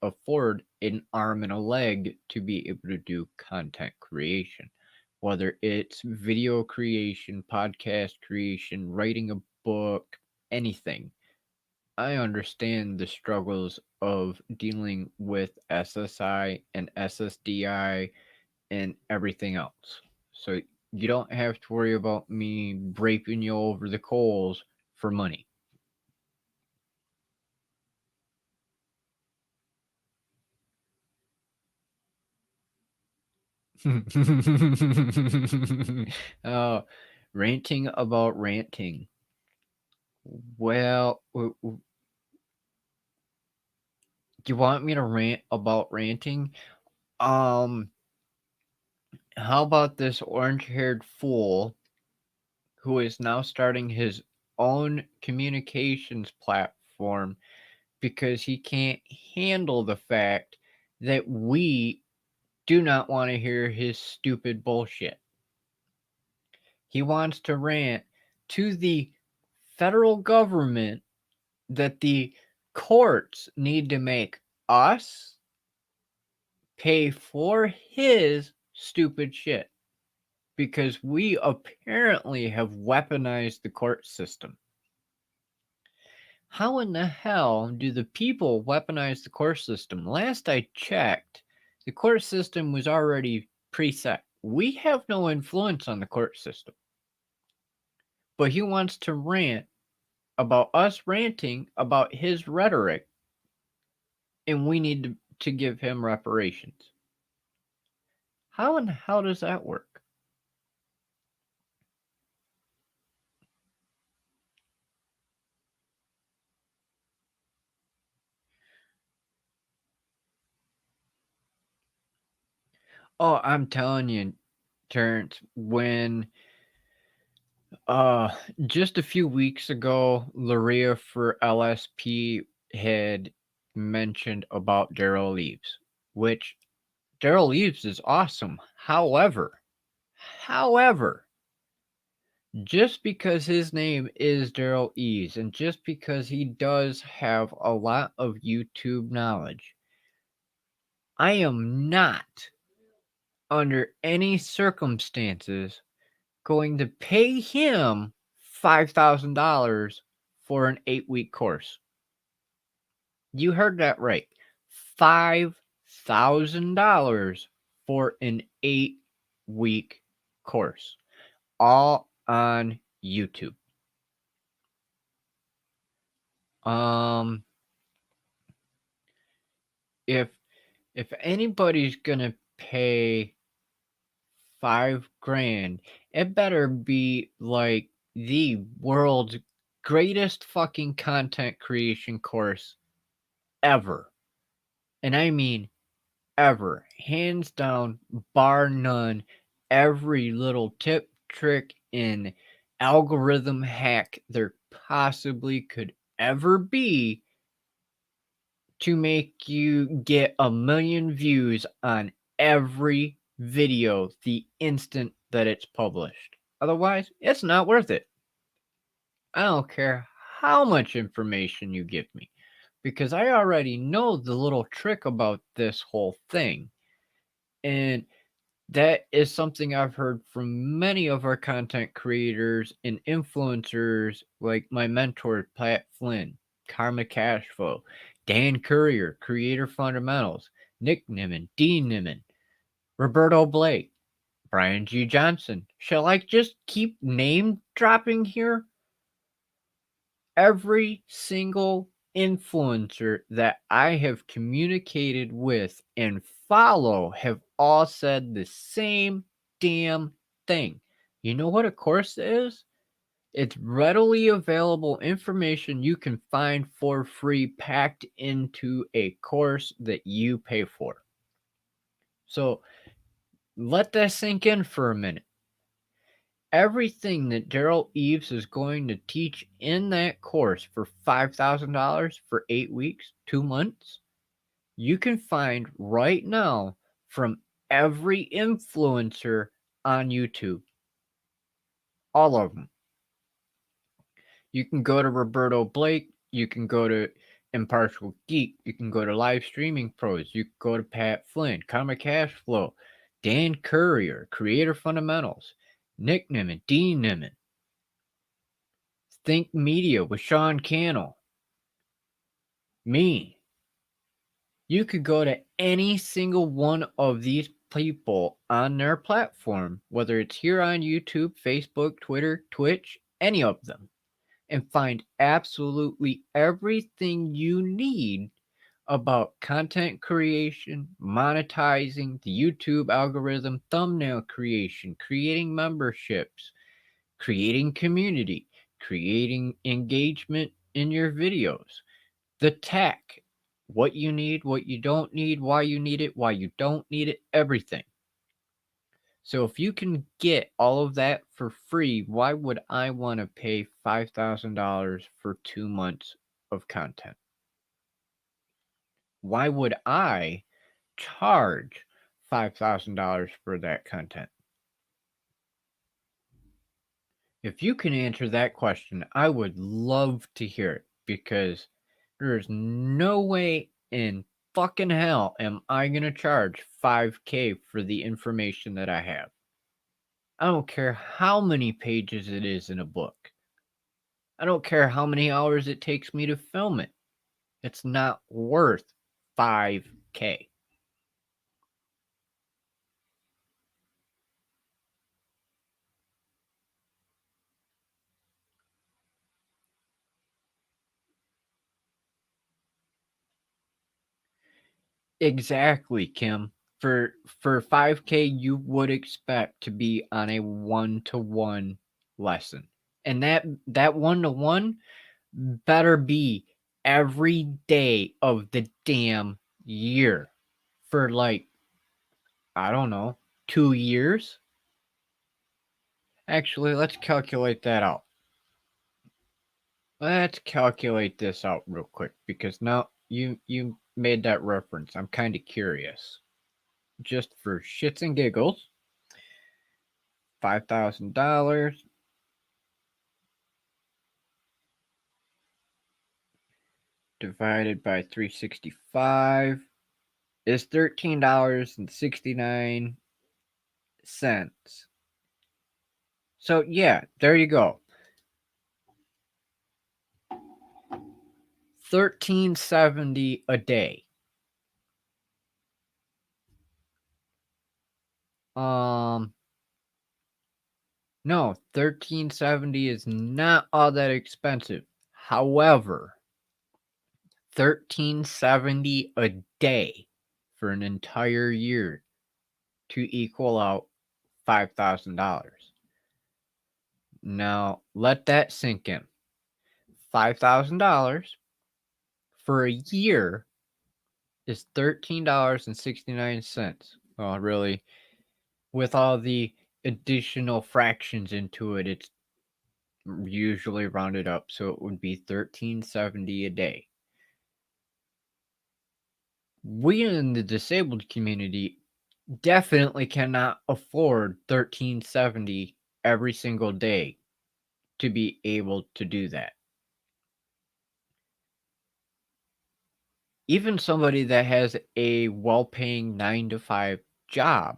afford an arm and a leg to be able to do content creation, whether it's video creation, podcast creation, writing a book, anything. I understand the struggles of dealing with SSI and SSDI and everything else. So you don't have to worry about me raping you over the coals for money. uh, ranting about ranting. Well, do you want me to rant about ranting? Um, how about this orange-haired fool who is now starting his own communications platform because he can't handle the fact that we do not want to hear his stupid bullshit. He wants to rant to the federal government that the courts need to make us pay for his stupid shit. Because we apparently have weaponized the court system. How in the hell do the people weaponize the court system? Last I checked, the court system was already preset. We have no influence on the court system. But he wants to rant about us ranting about his rhetoric, and we need to give him reparations. How in the hell does that work? Oh, I'm telling you, Terrence, when just a few weeks ago, Laria for LSP had mentioned about Daryl Eves, which Daryl Eves is awesome. However, just because his name is Daryl Eves and just because he does have a lot of YouTube knowledge, I am not under any circumstances going to pay him $5,000 for an 8-week course. You heard that right. $5,000 for an 8-week course, all on YouTube. If anybody's gonna pay $5,000, it better be like the world's greatest fucking content creation course ever. And I mean ever. Hands down, bar none, every little tip, trick, and algorithm hack there possibly could ever be to make you get 1,000,000 views on every video the instant that it's published. Otherwise, it's not worth it. I don't care how much information you give me, because I already know the little trick about this whole thing. And that is something I've heard from many of our content creators and influencers, like my mentor, Pat Flynn, Karma Cashflow, Dan Courier, Creator Fundamentals, Nick Nimmin, Dean Nimmin, Roberto Blake, Brian G. Johnson. Shall I just keep name dropping here? Every single influencer that I have communicated with and follow have all said the same damn thing. You know what a course is? It's readily available information you can find for free packed into a course that you pay for. So let that sink in for a minute. Everything that Daryl Eves is going to teach in that course for $5,000 for 8 weeks, 2 months, you can find right now from every influencer on YouTube. All of them. You can go to Roberto Blake, you can go to Impartial Geek, you can go to Live Streaming Pros, you can go to Pat Flynn, Karma Cashflow, Dan Courier, Creator Fundamentals, Nick Nimmin, Dean Nimmin, Think Media with Sean Cannell, me. You could go to any single one of these people on their platform, whether it's here on YouTube, Facebook, Twitter, Twitch, any of them, and find absolutely everything you need about content creation, monetizing, the YouTube algorithm, thumbnail creation, creating memberships, creating community, creating engagement in your videos, the tech, what you need, what you don't need, why you need it, why you don't need it, everything. So if you can get all of that for free, why would I want to pay $5,000 for 2 months of content? Why would I charge $5,000 for that content? If you can answer that question, I would love to hear it, because there is no way in fucking hell am I gonna charge 5K for the information that I have? I don't care how many pages it is in a book. I don't care how many hours it takes me to film it. It's not worth 5K. Exactly, Kim. For 5K, you would expect to be on a one-to-one lesson. And that one-to-one better be every day of the damn year for like, I don't know, 2 years? Actually, let's calculate that out. Let's calculate this out real quick because now you made that reference. I'm kind of curious. Just for shits and giggles, $5,000 divided by 365 is $13.69. So yeah, there you go. $13.70 a day. No, $13.70 is not all that expensive. However, $13.70 a day for an entire year to equal out $5,000. Now, let that sink in. $5,000 for a year is $13.69. Well, really, with all the additional fractions into it, it's usually rounded up, so it would be $13.70 a day. We in the disabled community definitely cannot afford $13.70 every single day to be able to do that. Even somebody that has a well-paying 9 to 5 job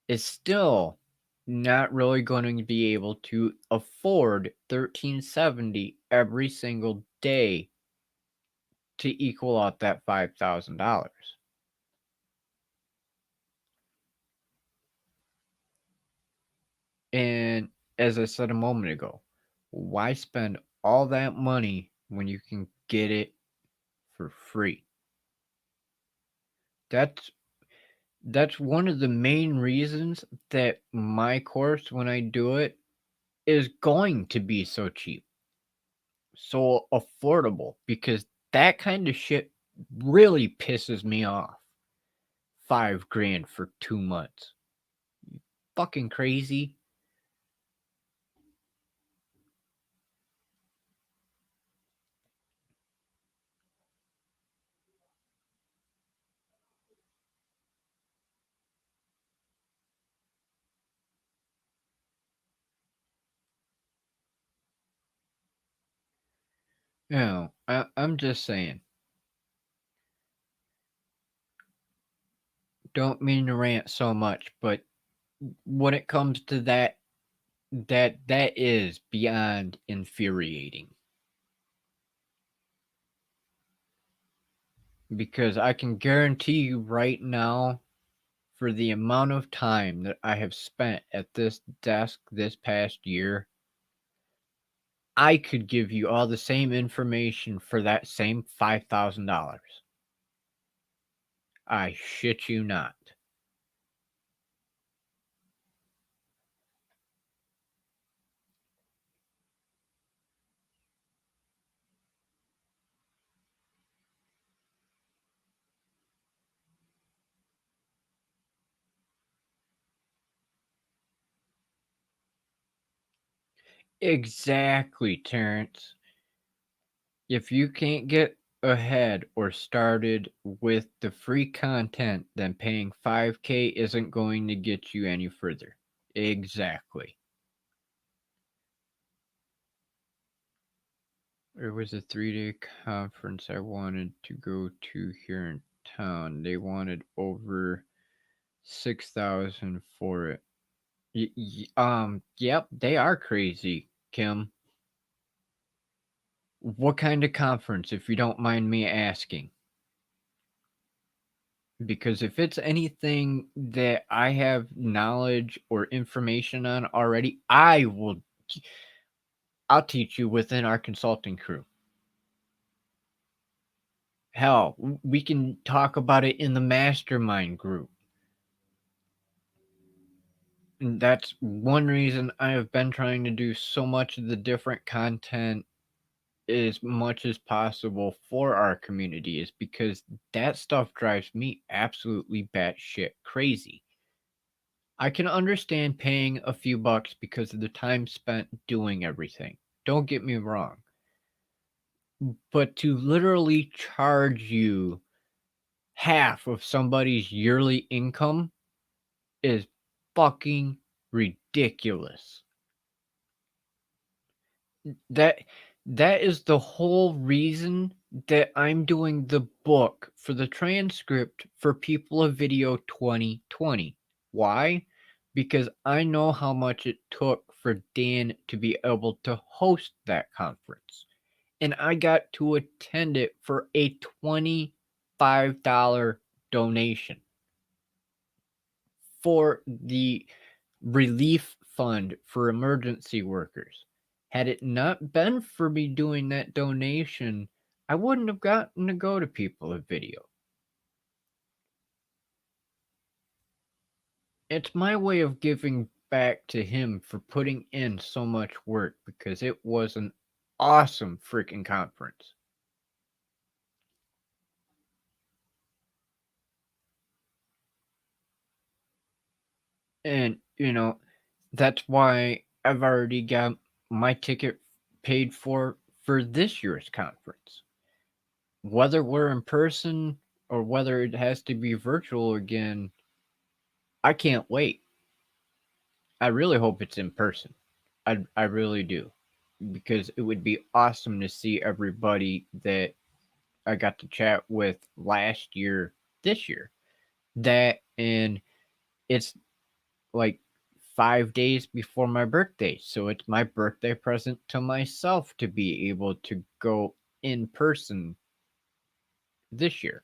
is still not really going to be able to afford $13.70 every single day to equal out that $5,000. And as I said a moment ago, why spend all that money when you can get it for free? That's that's one of the main reasons that my course, when I do it, is going to be so cheap, so affordable, because that kind of shit really pisses me off. $5 grand for 2 months. Fucking crazy. No, I'm just saying. Don't mean to rant so much, but when it comes to that is beyond infuriating. Because I can guarantee you right now, for the amount of time that I have spent at this desk this past year, I could give you all the same information for that same $5,000. I shit you not. Exactly, Terrence. If you can't get ahead or started with the free content, then paying 5K isn't going to get you any further. Exactly. There was a 3-day conference I wanted to go to here in town. They wanted over 6,000 for it. Yep, they are crazy, Kim. What kind of conference, if you don't mind me asking? Because if it's anything that I have knowledge or information on already, I'll teach you within our consulting crew. Hell, we can talk about it in the mastermind group. And that's one reason I have been trying to do so much of the different content as much as possible for our community, is because that stuff drives me absolutely batshit crazy. I can understand paying a few bucks because of the time spent doing everything. Don't get me wrong. But to literally charge you half of somebody's yearly income is fucking ridiculous. That that is the whole reason that I'm doing the book for the transcript for People of Video 2020. Why? Because I know how much it took for Dan to be able to host that conference. And I got to attend it for a $25 donation for the relief fund for emergency workers. Had it not been for me doing that donation, I wouldn't have gotten to go to People of Video. It's my way of giving back to him for putting in so much work, because it was an awesome freaking conference. And, that's why I've already got my ticket paid for this year's conference. Whether we're in person or whether it has to be virtual again, I can't wait. I really hope it's in person. I really do. Because it would be awesome to see everybody that I got to chat with last year, this year. That, and it's like 5 days before my birthday. So it's my birthday present to myself to be able to go in person this year.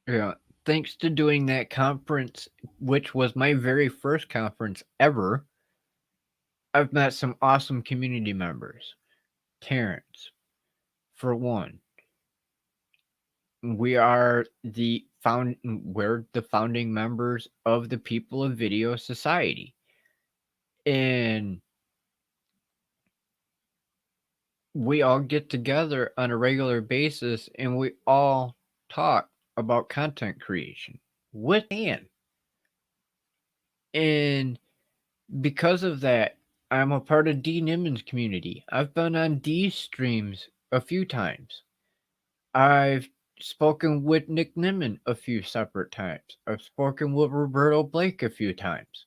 Yeah. Thanks to doing that conference, which was my very first conference ever, I've met some awesome community members. Terrence, for one. We're the founding members of the People of Video Society. And we all get together on a regular basis and we all talk about content creation with Dan. And because of that, I'm a part of D Nimmons community. I've been on D's streams a few times. I've spoken with Nick Nimmin a few separate times. I've spoken with Roberto Blake a few times.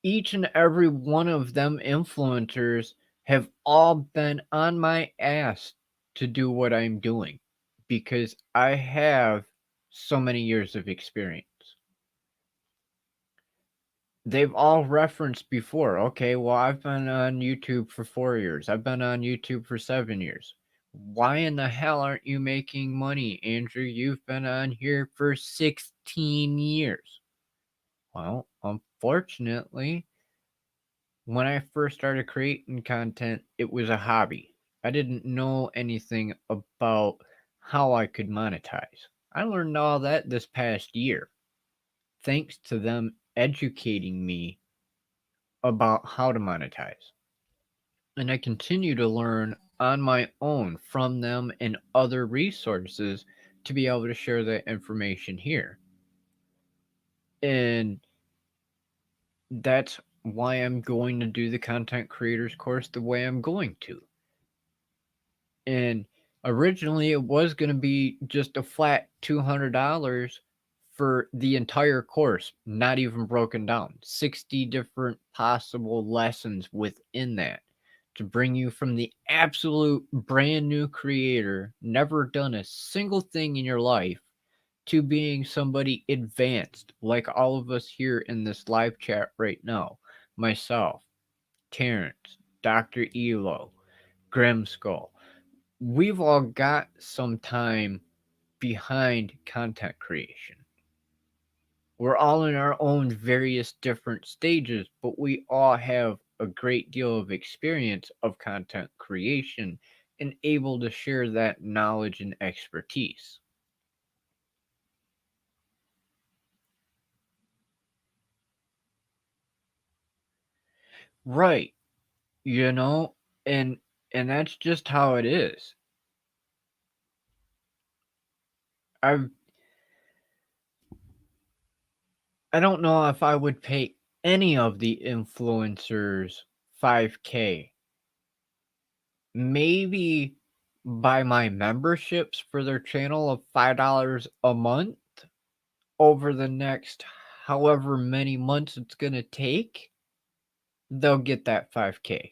Each and every one of them influencers have all been on my ass to do what I'm doing, because I have so many years of experience. They've all referenced before, okay, well, I've been on YouTube for 4 years. I've been on YouTube for 7 years. Why in the hell aren't you making money, Andrew? You've been on here for 16 years. Well, unfortunately, when I first started creating content, it was a hobby. I didn't know anything about how I could monetize. I learned all that this past year, thanks to them educating me about how to monetize. And I continue to learn on my own from them and other resources to be able to share that information here. And that's why I'm going to do the content creators course the way I'm going to. And Originally, it was going to be just a flat $200 for the entire course, not even broken down. 60 different possible lessons within that to bring you from the absolute brand new creator, never done a single thing in your life, to being somebody advanced, like all of us here in this live chat right now. Myself, Terrence, Dr. Elo, Grimskull. We've all got some time behind content creation. We're all in our own various different stages, but we all have a great deal of experience of content creation and able to share that knowledge and expertise. Right, you know, and and that's just how it is. I've I don't know if I would pay any of the influencers 5K. Maybe buy my memberships for their channel of $5 a month over the next however many months it's going to take. They'll get that 5K.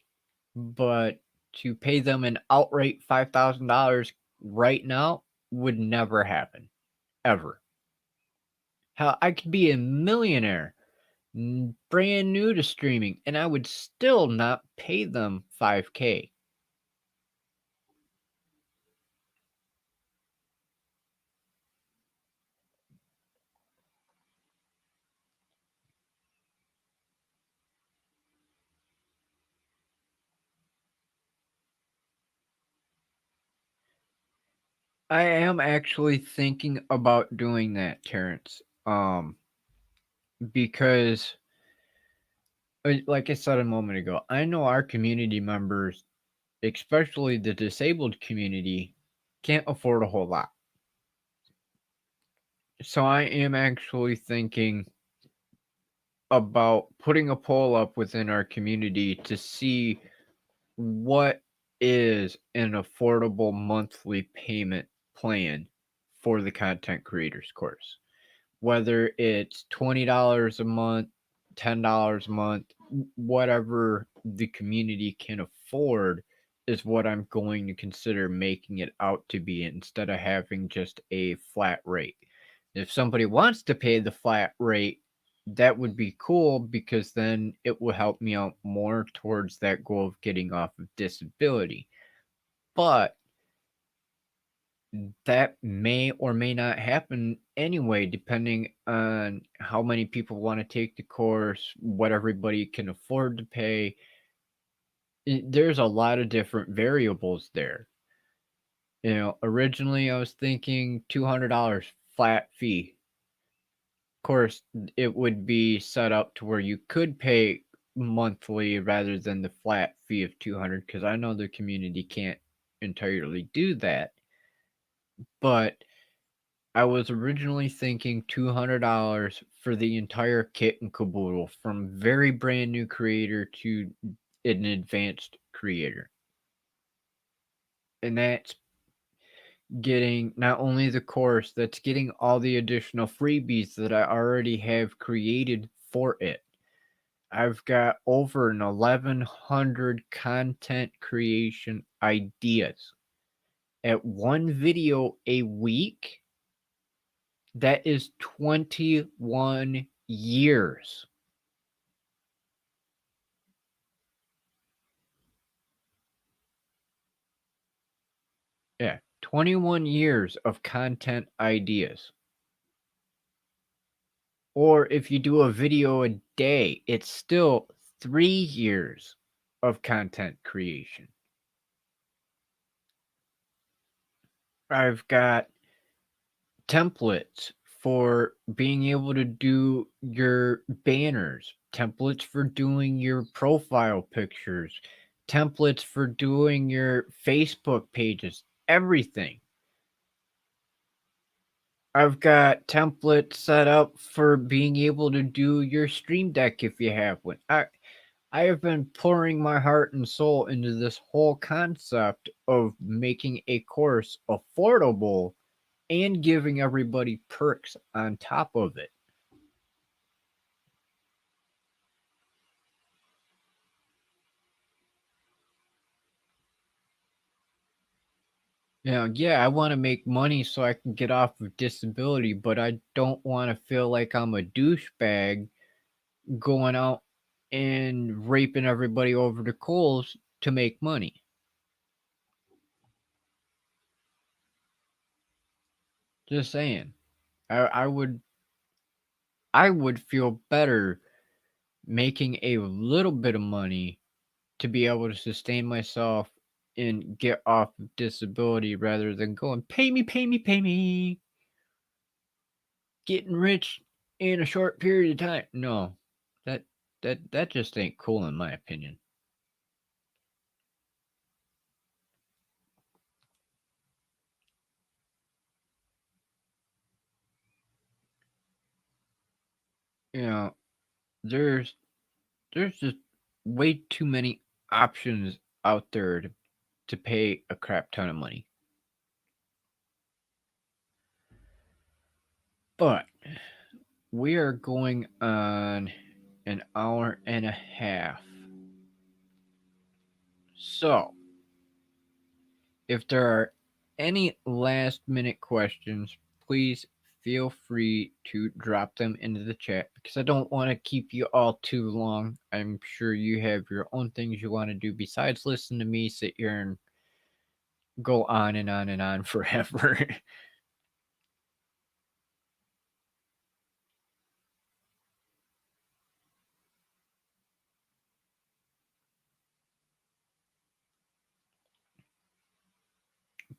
But to pay them an outright $5,000 right now would never happen. Ever. Hell, I could be a millionaire brand new to streaming, and I would still not pay them 5K. I am actually thinking about doing that, Terrence. Because like I said a moment ago, I know our community members, especially the disabled community, can't afford a whole lot. So I am actually thinking about putting a poll up within our community to see what is an affordable monthly payment plan for the content creators course. Whether it's $20 a month, $10 a month, whatever the community can afford is what I'm going to consider making it out to be instead of having just a flat rate. If somebody wants to pay the flat rate, that would be cool because then it will help me out more towards that goal of getting off of disability. But that may or may not happen anyway, depending on how many people want to take the course, what everybody can afford to pay. There's a lot of different variables there. Originally I was thinking $200 flat fee. Of course, it would be set up to where you could pay monthly rather than the flat fee of 200 because I know the community can't entirely do that. But I was originally thinking $200 for the entire kit and caboodle from very brand new creator to an advanced creator. And that's getting not only the course, that's getting all the additional freebies that I already have created for it. I've got over an 1,100 content creation ideas. At one video a week, that is 21 years. Yeah, 21 years of content ideas. Or if you do a video a day, it's still 3 years of content creation. I've got templates for being able to do your banners, templates for doing your profile pictures, templates for doing your Facebook pages, everything. I've got templates set up for being able to do your Stream Deck if you have one. I have been pouring my heart and soul into this whole concept of making a course affordable and giving everybody perks on top of it. Yeah, I want to make money so I can get off of disability, but I don't want to feel like I'm a douchebag going out and raping everybody over the coals to make money. Just saying. I would feel better making a little bit of money to be able to sustain myself and get off of disability rather than going pay me, pay me, pay me, getting rich in a short period of time. No, that that just ain't cool in my opinion. You know, there's just way too many options out there to pay a crap ton of money. But we are going on an hour and a half. So, if there are any last minute questions, please feel free to drop them into the chat because I don't want to keep you all too long. I'm sure you have your own things you want to do besides listen to me sit here and go on and on and on forever.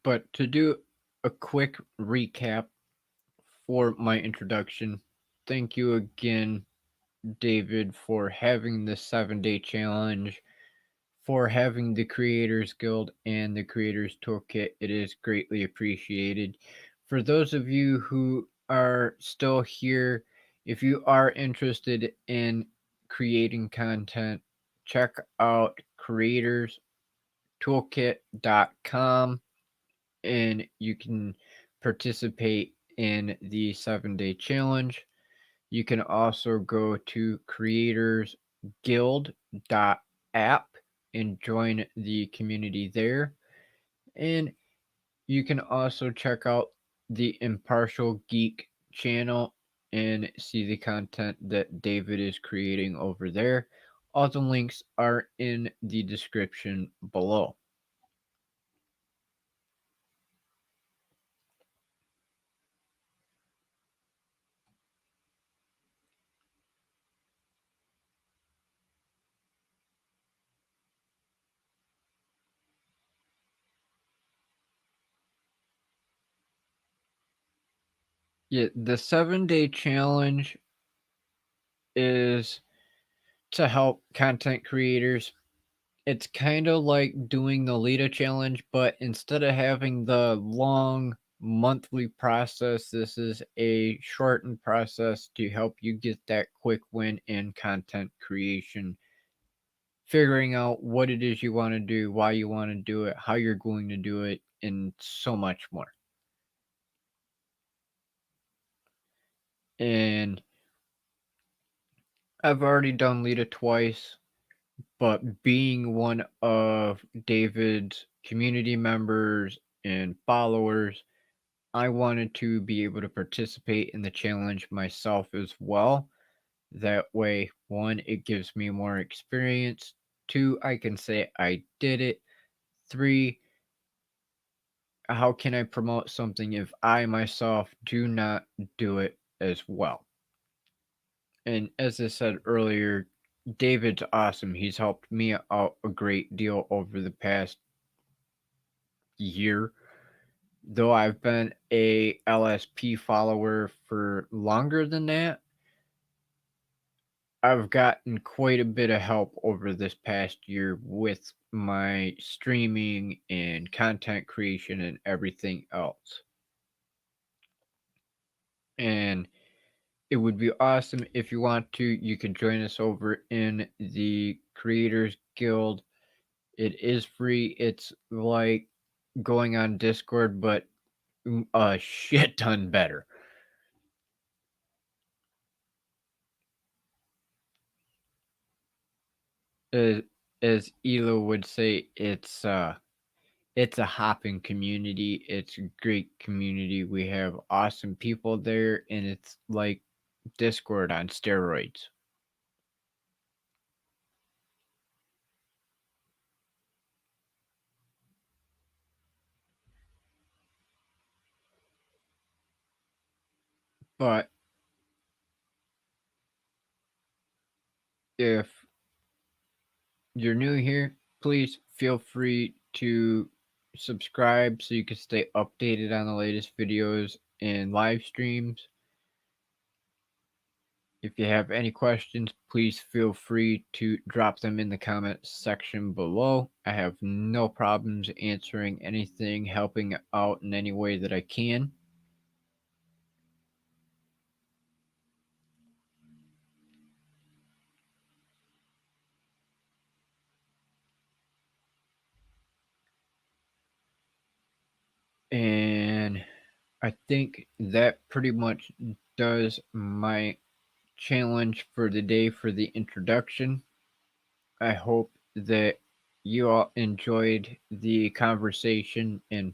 But to do a quick recap for my introduction, thank you again, David, for having this 7-day challenge, for having the Creators Guild and the Creators Toolkit. It is greatly appreciated. For those of you who are still here, if you are interested in creating content, check out creatorstoolkit.com and you can participate in the 7-day challenge. You can also go to creatorsguild.app and join the community there. And you can also check out the Impartial Geek channel and see the content that David is creating over there. All the links are in the description below. Yeah, the 7-day challenge is to help content creators. It's kind of like doing the Lita challenge, but instead of having the long monthly process, this is a shortened process to help you get that quick win in content creation. Figuring out what it is you want to do, why you want to do it, how you're going to do it, and so much more. And I've already done Lita twice, but being one of David's community members and followers, I wanted to be able to participate in the challenge myself as well. That way, one, it gives me more experience. Two, I can say I did it. Three, how can I promote something if I myself do not do it as well? And as I said earlier, David's awesome. He's helped me out a great deal over the past year. Though I've been a LSP follower for longer than that, I've gotten quite a bit of help over this past year with my streaming and content creation and everything else. And it would be awesome. If you want to, you can join us over in the Creators Guild. It is free. It's like going on Discord, but a shit ton better. As, as Elo would say, it's a hopping community. It's a great community. We have awesome people there, and it's like Discord on steroids. But if you're new here, please feel free to subscribe so you can stay updated on the latest videos and live streams. If you have any questions, please feel free to drop them in the comments section below. I have no problems answering anything, helping out in any way that I can. And I think that pretty much does my challenge for the day for the introduction. I hope that you all enjoyed the conversation and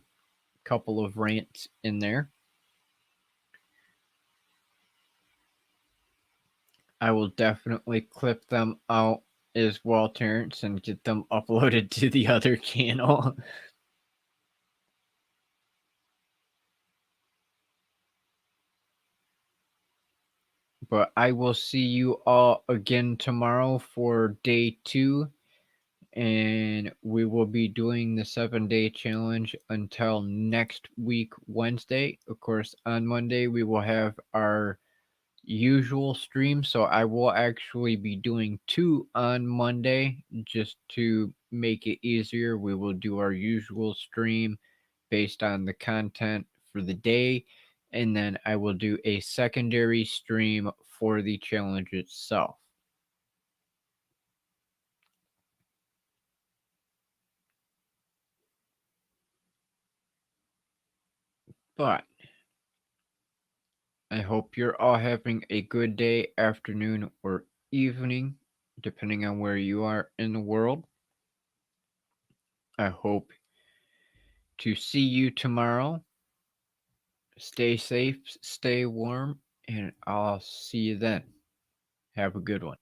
couple of rants in there. I will definitely clip them out as well, Terrence, and get them uploaded to the other channel. But I will see you all again tomorrow for day 2. And we will be doing the 7-day challenge until next week, Wednesday. Of course, on Monday, we will have our usual stream. So I will actually be doing 2 on Monday just to make it easier. We will do our usual stream based on the content for the day. And then I will do a secondary stream for the challenge itself. But I hope you're all having a good day, afternoon, or evening, depending on where you are in the world. I hope to see you tomorrow. Stay safe, stay warm, and I'll see you then. Have a good one.